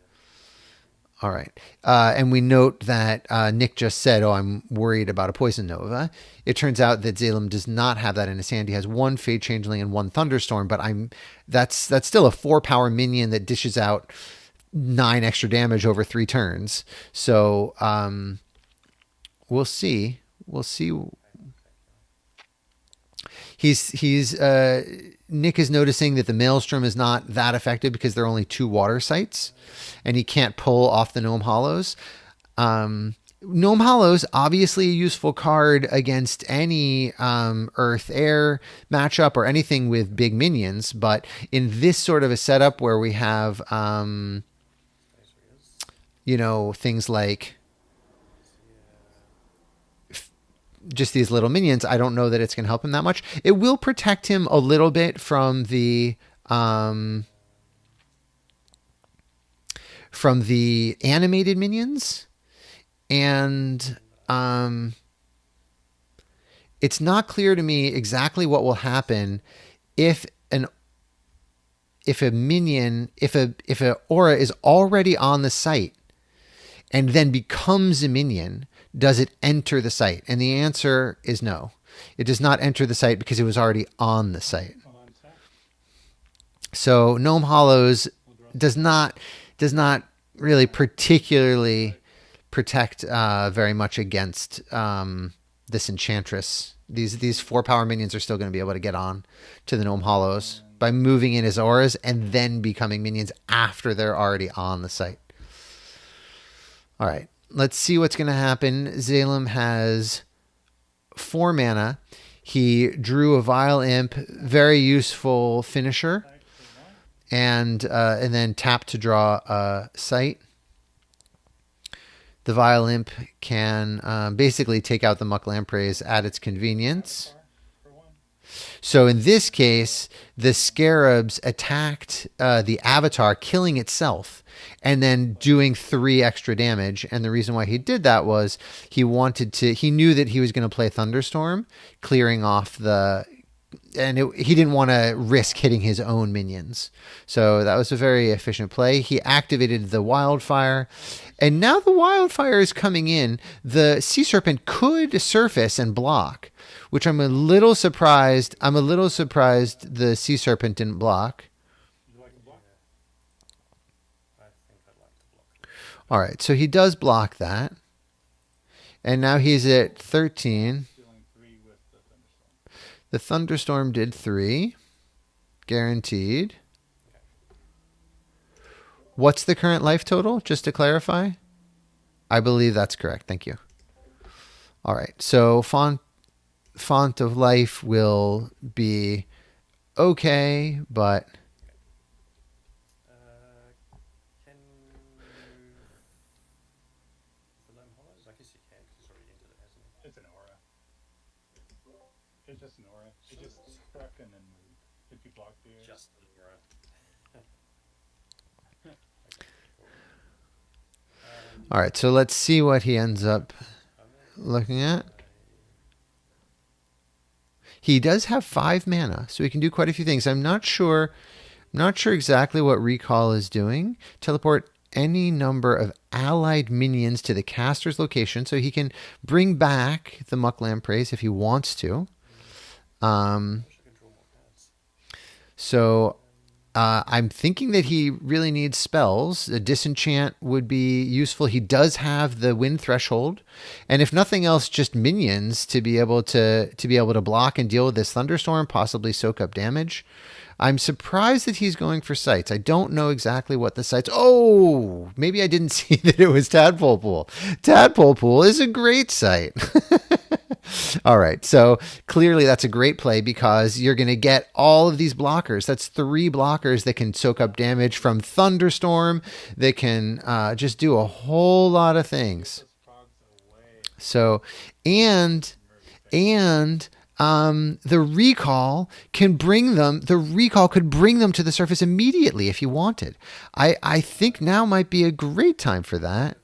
S2: All right, and we note that Nick just said, "Oh, I'm worried about a poison nova." It turns out that Zalem does not have that in his hand. He has 1 Fade Changeling and 1 Thunderstorm, but that's still a 4-power minion that dishes out 9 extra damage over 3 turns. So we'll see. Nick is noticing that the Maelstrom is not that effective because there are only 2 water sites, and he can't pull off the Gnome Hollows. Gnome Hollows, obviously a useful card against any Earth-Air matchup or anything with big minions, but in this sort of a setup where we have things like just these little minions, I don't know that it's going to help him that much. It will protect him a little bit from the animated minions, and it's not clear to me exactly what will happen if an aura is already on the site and then becomes a minion. Does it enter the site? And the answer is no. It does not enter the site because it was already on the site. So Gnome Hollows does not really particularly protect very much against this Enchantress. These 4-power minions are still going to be able to get on to the Gnome Hollows by moving in his auras and then becoming minions after they're already on the site. All right, let's see what's going to happen. Zalem has 4 mana. He drew a Vile Imp, very useful finisher, and then tap to draw a site. The Vile Imp can basically take out the Muck Lampreys at its convenience. So in this case, the Scarabs attacked the Avatar, killing itself, and then doing 3 extra damage. And the reason why he did that was he knew that he was going to play Thunderstorm, clearing off he didn't want to risk hitting his own minions. So that was a very efficient play. He activated the Wildfire, and now the Wildfire is coming in. The Sea Serpent could surface and block, which I'm a little surprised. The Sea Serpent didn't block.
S1: You like a block?
S3: I think I'd like to block.
S2: All right, so he does block that. And now he's at 13.
S1: Dealing 3 with the Thunderstorm.
S2: The Thunderstorm did 3. Guaranteed. What's the current life total, just to clarify? I believe that's correct. Thank you. All right, so Font of Life will be okay, but
S3: Can you the Gnome Hollows? I guess you can because he's already entered it, hasn't he?
S1: It's an aura. It's just an aura. It just struck and then moved. If you block the aura.
S3: Just an aura.
S2: all right, so let's see what he ends up looking at. He does have 5 mana, so he can do quite a few things. I'm not sure exactly what Recall is doing. Teleport any number of allied minions to the caster's location, so he can bring back the Muck Lampreys if he wants to. So I'm thinking that he really needs spells. A Disenchant would be useful. He does have the Wind Threshold, and if nothing else, just minions to be able to block and deal with this Thunderstorm, possibly soak up damage. I'm surprised that he's going for sites. I don't know exactly what the sites. Oh, maybe I didn't see that it was Tadpole Pool. Tadpole Pool is a great site. All right, so clearly that's a great play because you're going to get all of these blockers. That's 3 blockers that can soak up damage from Thunderstorm. They can just do a whole lot of things. So, and the Recall can bring them. The Recall could bring them to the surface immediately if you wanted. I think now might be a great time for that.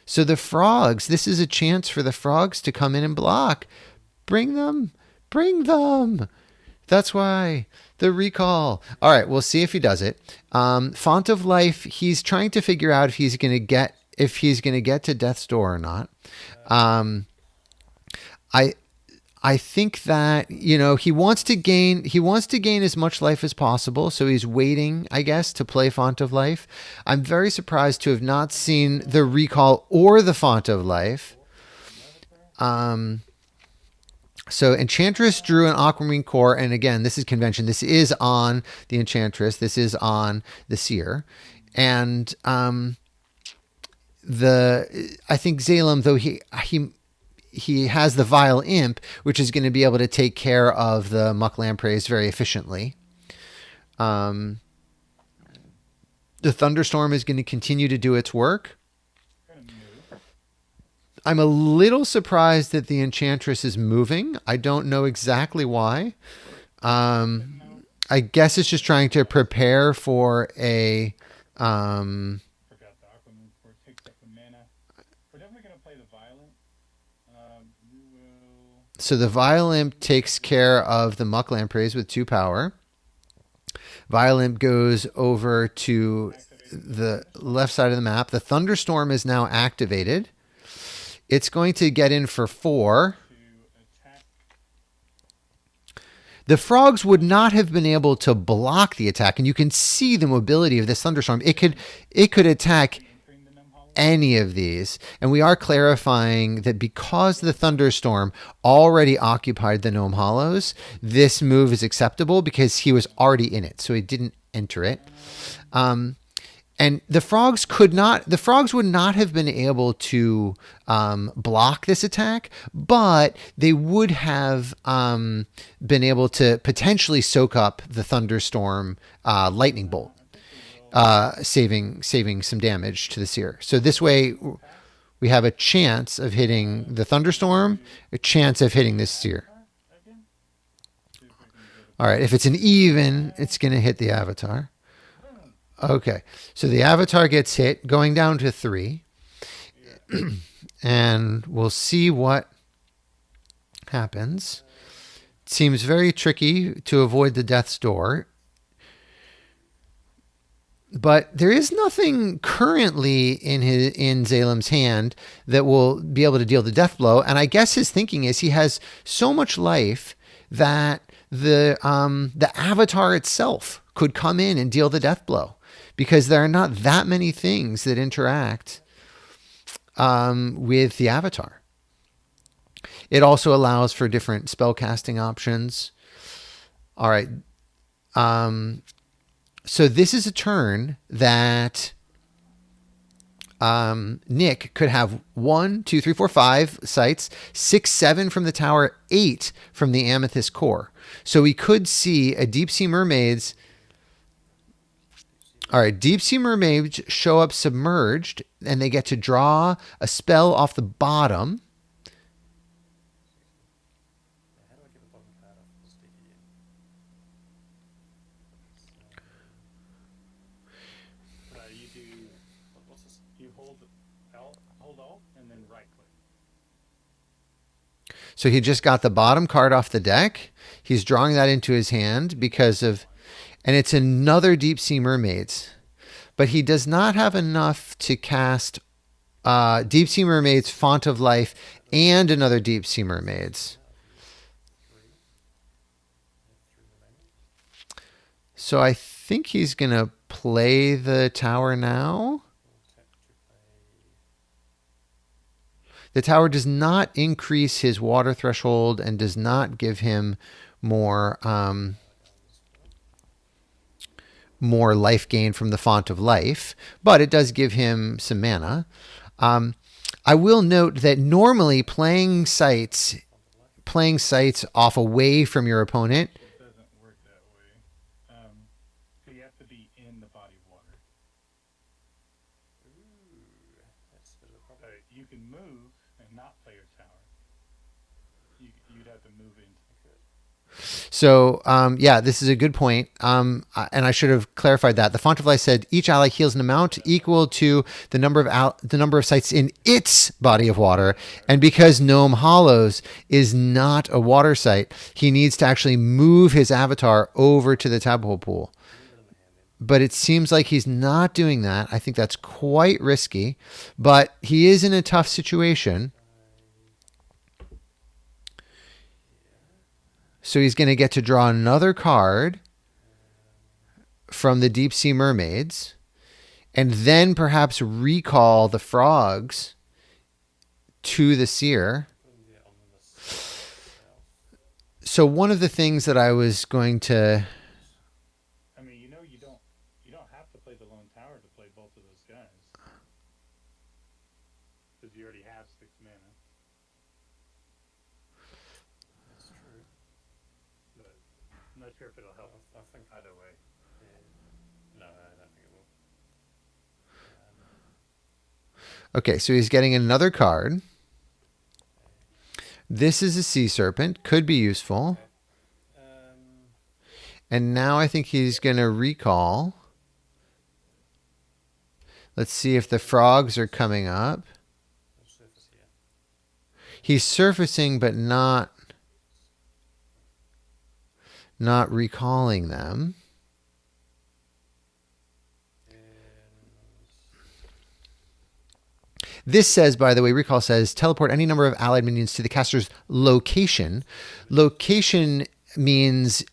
S2: So the Frogs, this is a chance for the Frogs to come in and block. Bring them. That's why. The Recall. All right, we'll see if he does it. Font of Life, he's trying to figure out if he's going to get to Death's Door or not. I think that, he wants to gain as much life as possible, so he's waiting, I guess, to play Font of Life. I'm very surprised to have not seen the Recall or the Font of Life. So Enchantress drew an Aquamarine Core, and again, this is convention. This is on the Enchantress. This is on the Seer. And I think Zalem, though he has the Vile Imp, which is going to be able to take care of the Muck Lampreys very efficiently. The Thunderstorm is going to continue to do its work. I'm a little surprised that the Enchantress is moving. I don't know exactly why. I guess it's just trying to prepare for a...
S1: Forgot the Aquamarine Core takes up the mana. We're definitely going to play the Violent.
S2: So the Vile Imp takes care of the Muck Lampreys with 2 power. Vile Imp goes over to the left side of the map. The Thunderstorm is now activated. It's going to get in for 4. The Frogs would not have been able to block the attack, and you can see the mobility of this Thunderstorm. It could attack any of these. And we are clarifying that because the thunderstorm already occupied the Gnome Hollows, this move is acceptable because he was already in it, so he didn't enter it. And the frogs would not have been able to block this attack, but they would have been able to potentially soak up the thunderstorm lightning bolt, saving some damage to the seer. So this way, we have a chance of hitting the thunderstorm, a chance of hitting this seer. All right, if it's an even, it's going to hit the avatar. Okay, so the avatar gets hit, going down to 3. And we'll see what happens. It seems very tricky to avoid the death's door. But there is nothing currently in Zalem's hand that will be able to deal the death blow. And I guess his thinking is he has so much life that the avatar itself could come in and deal the death blow, because there are not that many things that interact with the avatar. It also allows for different spell casting options. All right. So this is a turn that Nick could have 1, 2, 3, 4, 5 sites, 6, 7 from the tower, 8 from the amethyst core. So we could see a Deep Sea Mermaids. All right, Deep Sea Mermaids show up submerged, and they get to draw a spell off the bottom.
S3: How do I get the bottom card off the sticky in?
S1: You do.
S3: What's this?
S1: You hold Alt, and then right click.
S2: So he just got the bottom card off the deck. He's drawing that into his hand because of, and it's another Deep Sea Mermaids, but he does not have enough to cast Deep Sea Mermaids, Font of Life, and another Deep Sea Mermaids. So I think he's going to play the tower now. The tower does not increase his water threshold and does not give him more life gain from the Font of Life, but it does give him some mana. I will note that normally playing sites off away from your opponent.
S1: It doesn't work that way. So you have to be in the body of water.
S3: Ooh, that's a bit of a problem.
S1: You can move and not play your tower. You'd have to move into it.
S2: So, this is a good point. And I should have clarified that. The Font of Life said each ally heals an amount equal to the number of sites in its body of water. And because Gnome Hollows is not a water site, he needs to actually move his avatar over to the tadpole pool. But it seems like he's not doing that. I think that's quite risky. But he is in a tough situation. So he's going to get to draw another card from the Deep Sea Mermaids, and then perhaps recall the frogs to the seer. So one of the things that I was going to...
S1: I mean, you don't have to play the lone tower to play both of those guys, because you already have 6 mana.
S3: That's true.
S1: But I'm not sure if it'll help.
S3: I think
S1: Either way.
S3: Yeah. No, I don't think it will.
S2: Okay, so he's getting another card. This is a sea serpent. Could be useful. And now I think he's going to recall. Let's see if the frogs are coming up.
S3: Surface here.
S2: He's surfacing, but not recalling them. This says, by the way, recall says, teleport any number of allied minions to the caster's location. Location means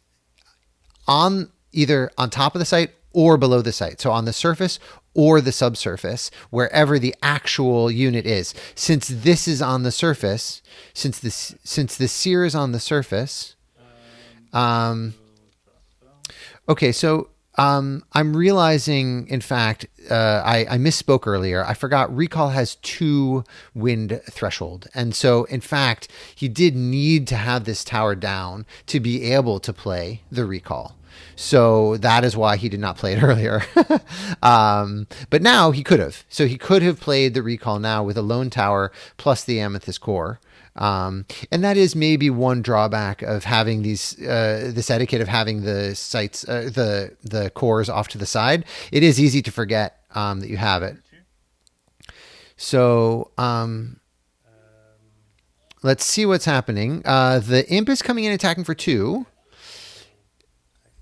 S2: either on top of the site or below the site. So on the surface or the subsurface, wherever the actual unit is. Since this is on the surface, since the seer is on the surface, okay, so I'm realizing, in fact, I misspoke earlier. I forgot recall has 2 wind threshold. And so, in fact, he did need to have this tower down to be able to play the recall. So that is why he did not play it earlier. But now he could have. So he could have played the recall now with a lone tower plus the amethyst core. And that is maybe one drawback of having this etiquette of having the sites, the cores off to the side. It is easy to forget that you have it. So let's see what's happening. The imp is coming in attacking for 2.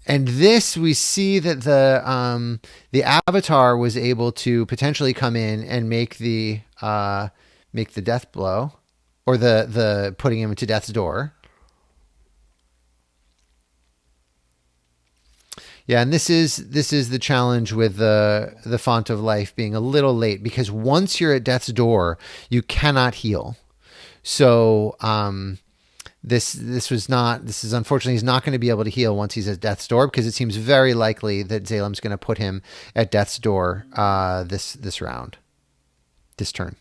S2: And this, we see that the avatar was able to potentially come in and make the death blow, or the putting him to death's door. Yeah, and this is the challenge with the Font of Life being a little late, because once you're at death's door, you cannot heal. So this is unfortunately, he's not going to be able to heal once he's at death's door, because it seems very likely that Zalem's going to put him at death's door this round, this turn.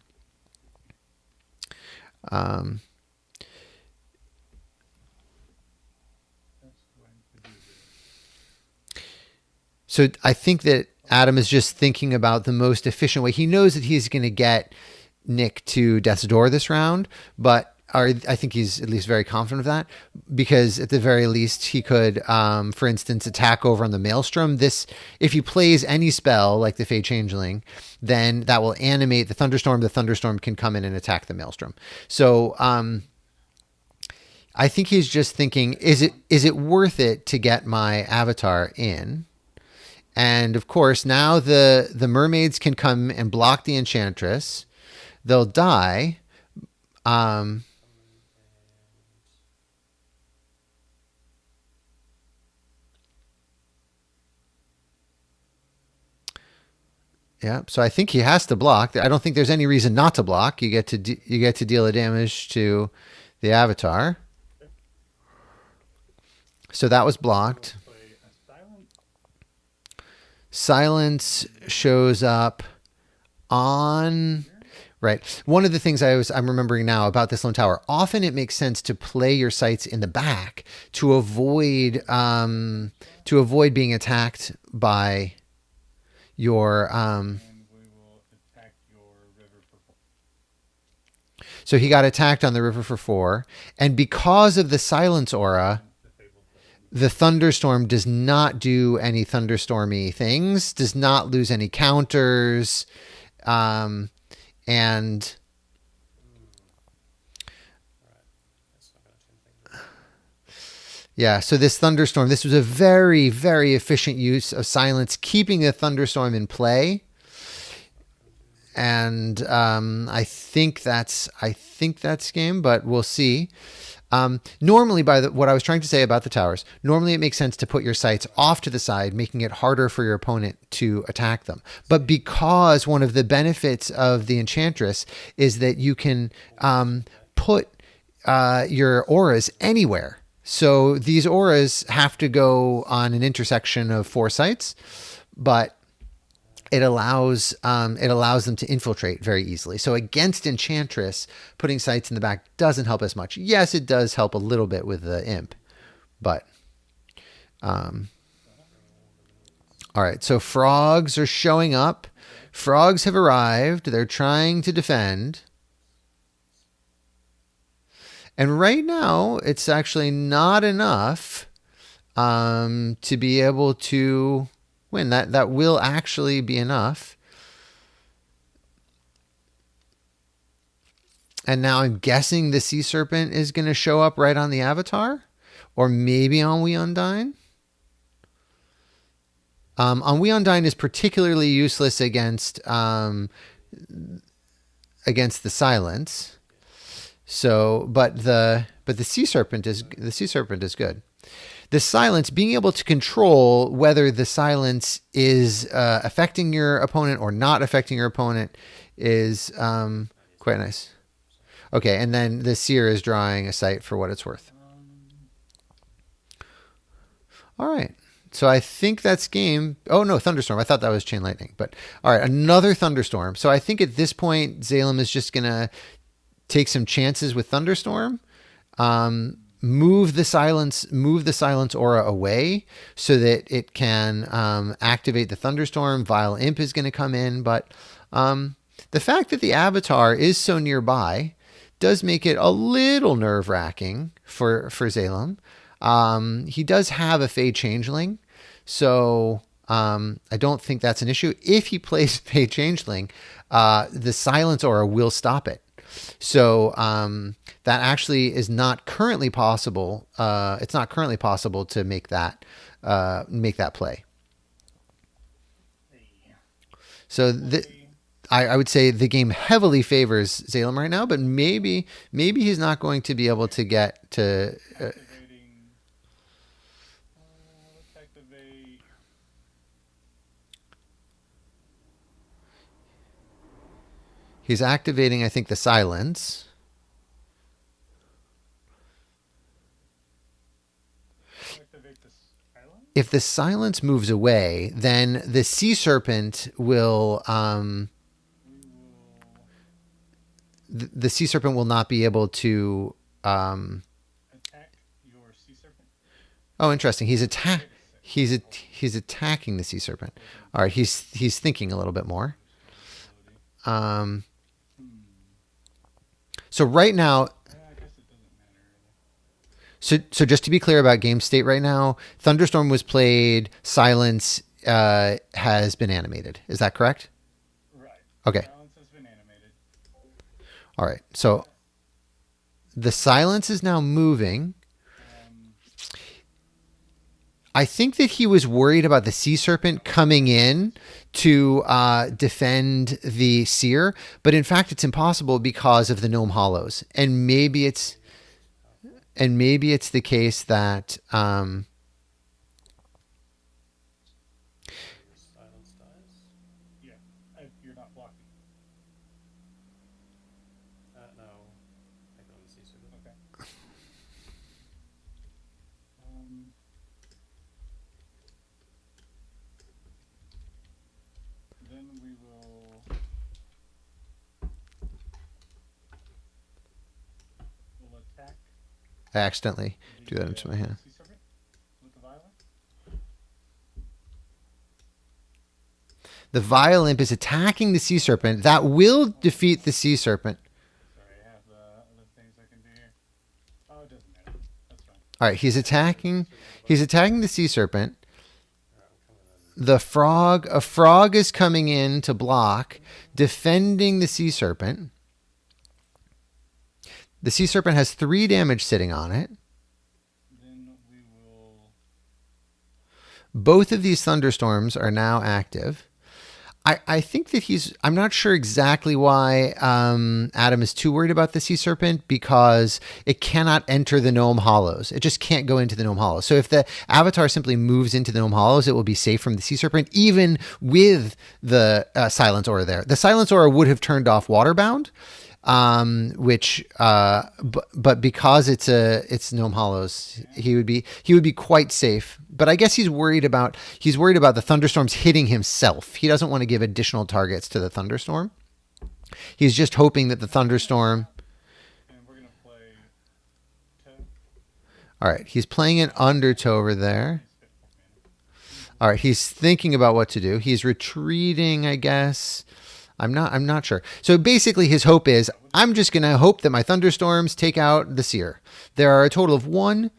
S2: So I think that Adam is just thinking about the most efficient way. He knows that he's going to get Nick to death's door this round, but I think he's at least very confident of that, because at the very least he could, for instance, attack over on the Maelstrom. If he plays any spell like the Fey Changeling, then that will animate the Thunderstorm. The Thunderstorm can come in and attack the Maelstrom. So I think he's just thinking, is it worth it to get my avatar in? And of course, now the mermaids can come and block the Enchantress. They'll die. Yeah, so I think he has to block. I don't think there's any reason not to block. You get to deal the damage to the avatar. So that was blocked. Silence shows up on... Right. One of the things I'm remembering now about this lone tower, often it makes sense to play your sites in the back to avoid being attacked by your... So he got attacked on the river for 4, and because of the silence aura, the thunderstorm does not do any thunderstormy things, does not lose any counters, and yeah, so this thunderstorm, this was a very, very efficient use of silence, keeping the thunderstorm in play. And I think that's game, but we'll see. Normally, what I was trying to say about the towers, normally it makes sense to put your sites off to the side, making it harder for your opponent to attack them. But because one of the benefits of the Enchantress is that you can put your auras anywhere. So these auras have to go on an intersection of 4 sites, but it allows them to infiltrate very easily. So against Enchantress, putting sites in the back doesn't help as much. Yes, it does help a little bit with the imp, but all right. So frogs are showing up. Frogs have arrived. They're trying to defend. And right now, it's actually not enough to be able to win. That will actually be enough. And now I'm guessing the Sea Serpent is going to show up right on the Avatar, or maybe on We Undine. On We Undine is particularly useless against the Silence. So, but the Sea Serpent is good. The silence, being able to control whether the silence is affecting your opponent or not affecting your opponent is quite nice. Okay, and then the seer is drawing a sight for what it's worth. All right. So I think that's game. Oh, no, Thunderstorm. I thought that was Chain Lightning. But all right, another Thunderstorm. So I think at this point, Zalem is just going to take some chances with Thunderstorm. Move the silence aura away so that it can activate the Thunderstorm. Vile Imp is going to come in. But the fact that the Avatar is so nearby does make it a little nerve-wracking for Zalem. He does have a Fey Changeling, so I don't think that's an issue. If he plays Fey Changeling, the Silence Aura will stop it. So that actually is not currently possible. It's not currently possible to make that play. So I would say the game heavily favors Zalem right now, but maybe he's not going to be able to get to. He's activating, I think, the silence. If the silence moves away, then the Sea Serpent will. The Sea Serpent will not be able to.
S1: Attack your Sea Serpent.
S2: Oh, interesting. He's attacking the Sea Serpent. All right, he's thinking a little bit more. So right now, so just to be clear about game state right now, Thunderstorm was played. Silence has been animated. Is that correct?
S1: Right.
S2: Okay.
S1: Silence has been animated.
S2: All right. So the silence is now moving. I think that he was worried about the Sea Serpent coming in to defend the Seer, but in fact it's impossible because of the Gnome Hollows. And maybe it's the case that
S3: Silence dies.
S1: Yeah, you're not blocking.
S3: No, I got on the Sea Serpent.
S1: Okay. Then we will. We'll attack.
S2: I accidentally do that into my hand.
S1: Sea Serpent with the violence.
S2: The Vile Imp is attacking the Sea Serpent. That will defeat the Sea Serpent.
S1: Sorry, I have other things I can do here. Oh, it doesn't matter. That's fine.
S2: All right, he's attacking the Sea Serpent. A frog is coming in to block, defending the Sea Serpent. The Sea Serpent has 3 damage sitting on it.
S1: Then we will.
S2: Both of these thunderstorms are now active. I think that I'm not sure exactly why Adam is too worried about the Sea Serpent, because it cannot enter the Gnome Hollows. It just can't go into the Gnome Hollows. So if the Avatar simply moves into the Gnome Hollows, it will be safe from the Sea Serpent, even with the Silence Aura there. The Silence Aura would have turned off Waterbound, but because it's Gnome Hollows, he would be quite safe. But I guess he's worried about the thunderstorms hitting himself. He doesn't want to give additional targets to the thunderstorm. He's just hoping that the thunderstorm.
S1: And we're gonna play toe.
S2: All right, he's playing an undertow over there. All right, he's thinking about what to do. He's retreating, I guess. I'm not sure. So basically his hope is, I'm just going to hope that my thunderstorms take out the Seer. There are a total of 1,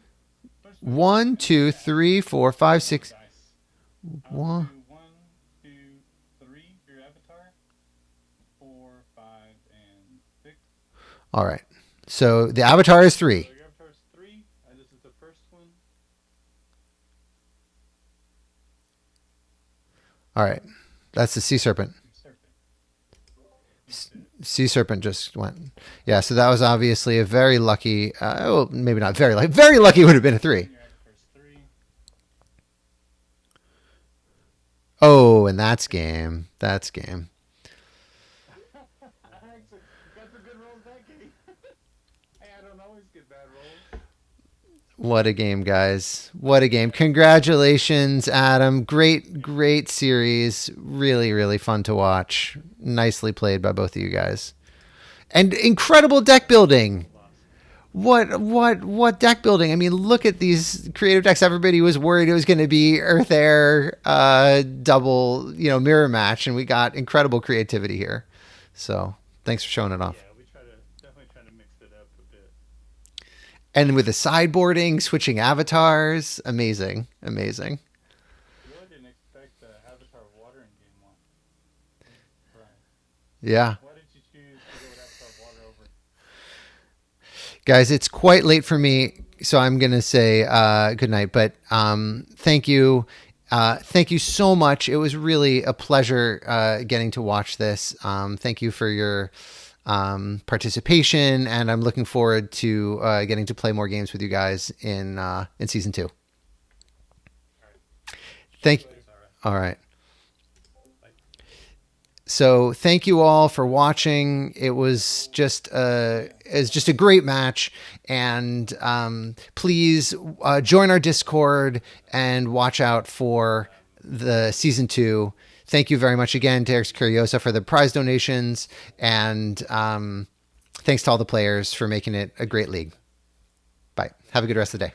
S2: 2, 3, 4, 5, 6. 1,
S1: 2, 3. Your Avatar. 4, 5, and 6.
S2: All right. So the Avatar is 3.
S1: So your Avatar is 3. This is the first one.
S2: All right. That's the Sea Serpent. Sea Serpent just went. Yeah, so that was obviously a very lucky. Well, maybe not very lucky. Very lucky would have been a 3.
S1: Your Avatar is 3.
S2: Oh, and that's game. That's game.
S1: I actually got some good rolls that game. Hey, I don't always get bad rolls.
S2: What a game, guys. What a game. Congratulations, Adam. Great series. Really, really fun to watch. Nicely played by both of you guys. And incredible deck building. What deck building? I mean, look at these creative decks. Everybody was worried it was going to be Earth Air double, mirror match, and we got incredible creativity here. So thanks for showing it off.
S1: Yeah, we definitely try to mix it up a bit.
S2: And with the sideboarding, switching avatars, amazing.
S1: I really didn't expect the Avatar Water in game one. Right.
S2: Yeah.
S1: Why did you choose to go with Avatar Water over?
S2: Guys, it's quite late for me, so I'm going to say good night. But thank you. Thank you so much. It was really a pleasure getting to watch this. Thank you for your participation, and I'm looking forward to getting to play more games with you guys in season 2.
S3: All right.
S2: Thank you.
S3: Thanks, Sarah.
S2: All right.
S3: Bye.
S2: So thank you all for watching. It was just a great match, and please join our Discord and watch out for the season 2. Thank you very much again to Eric Curiosa for the prize donations, and thanks to all the players for making it a great league. Bye. Have a good rest of the day.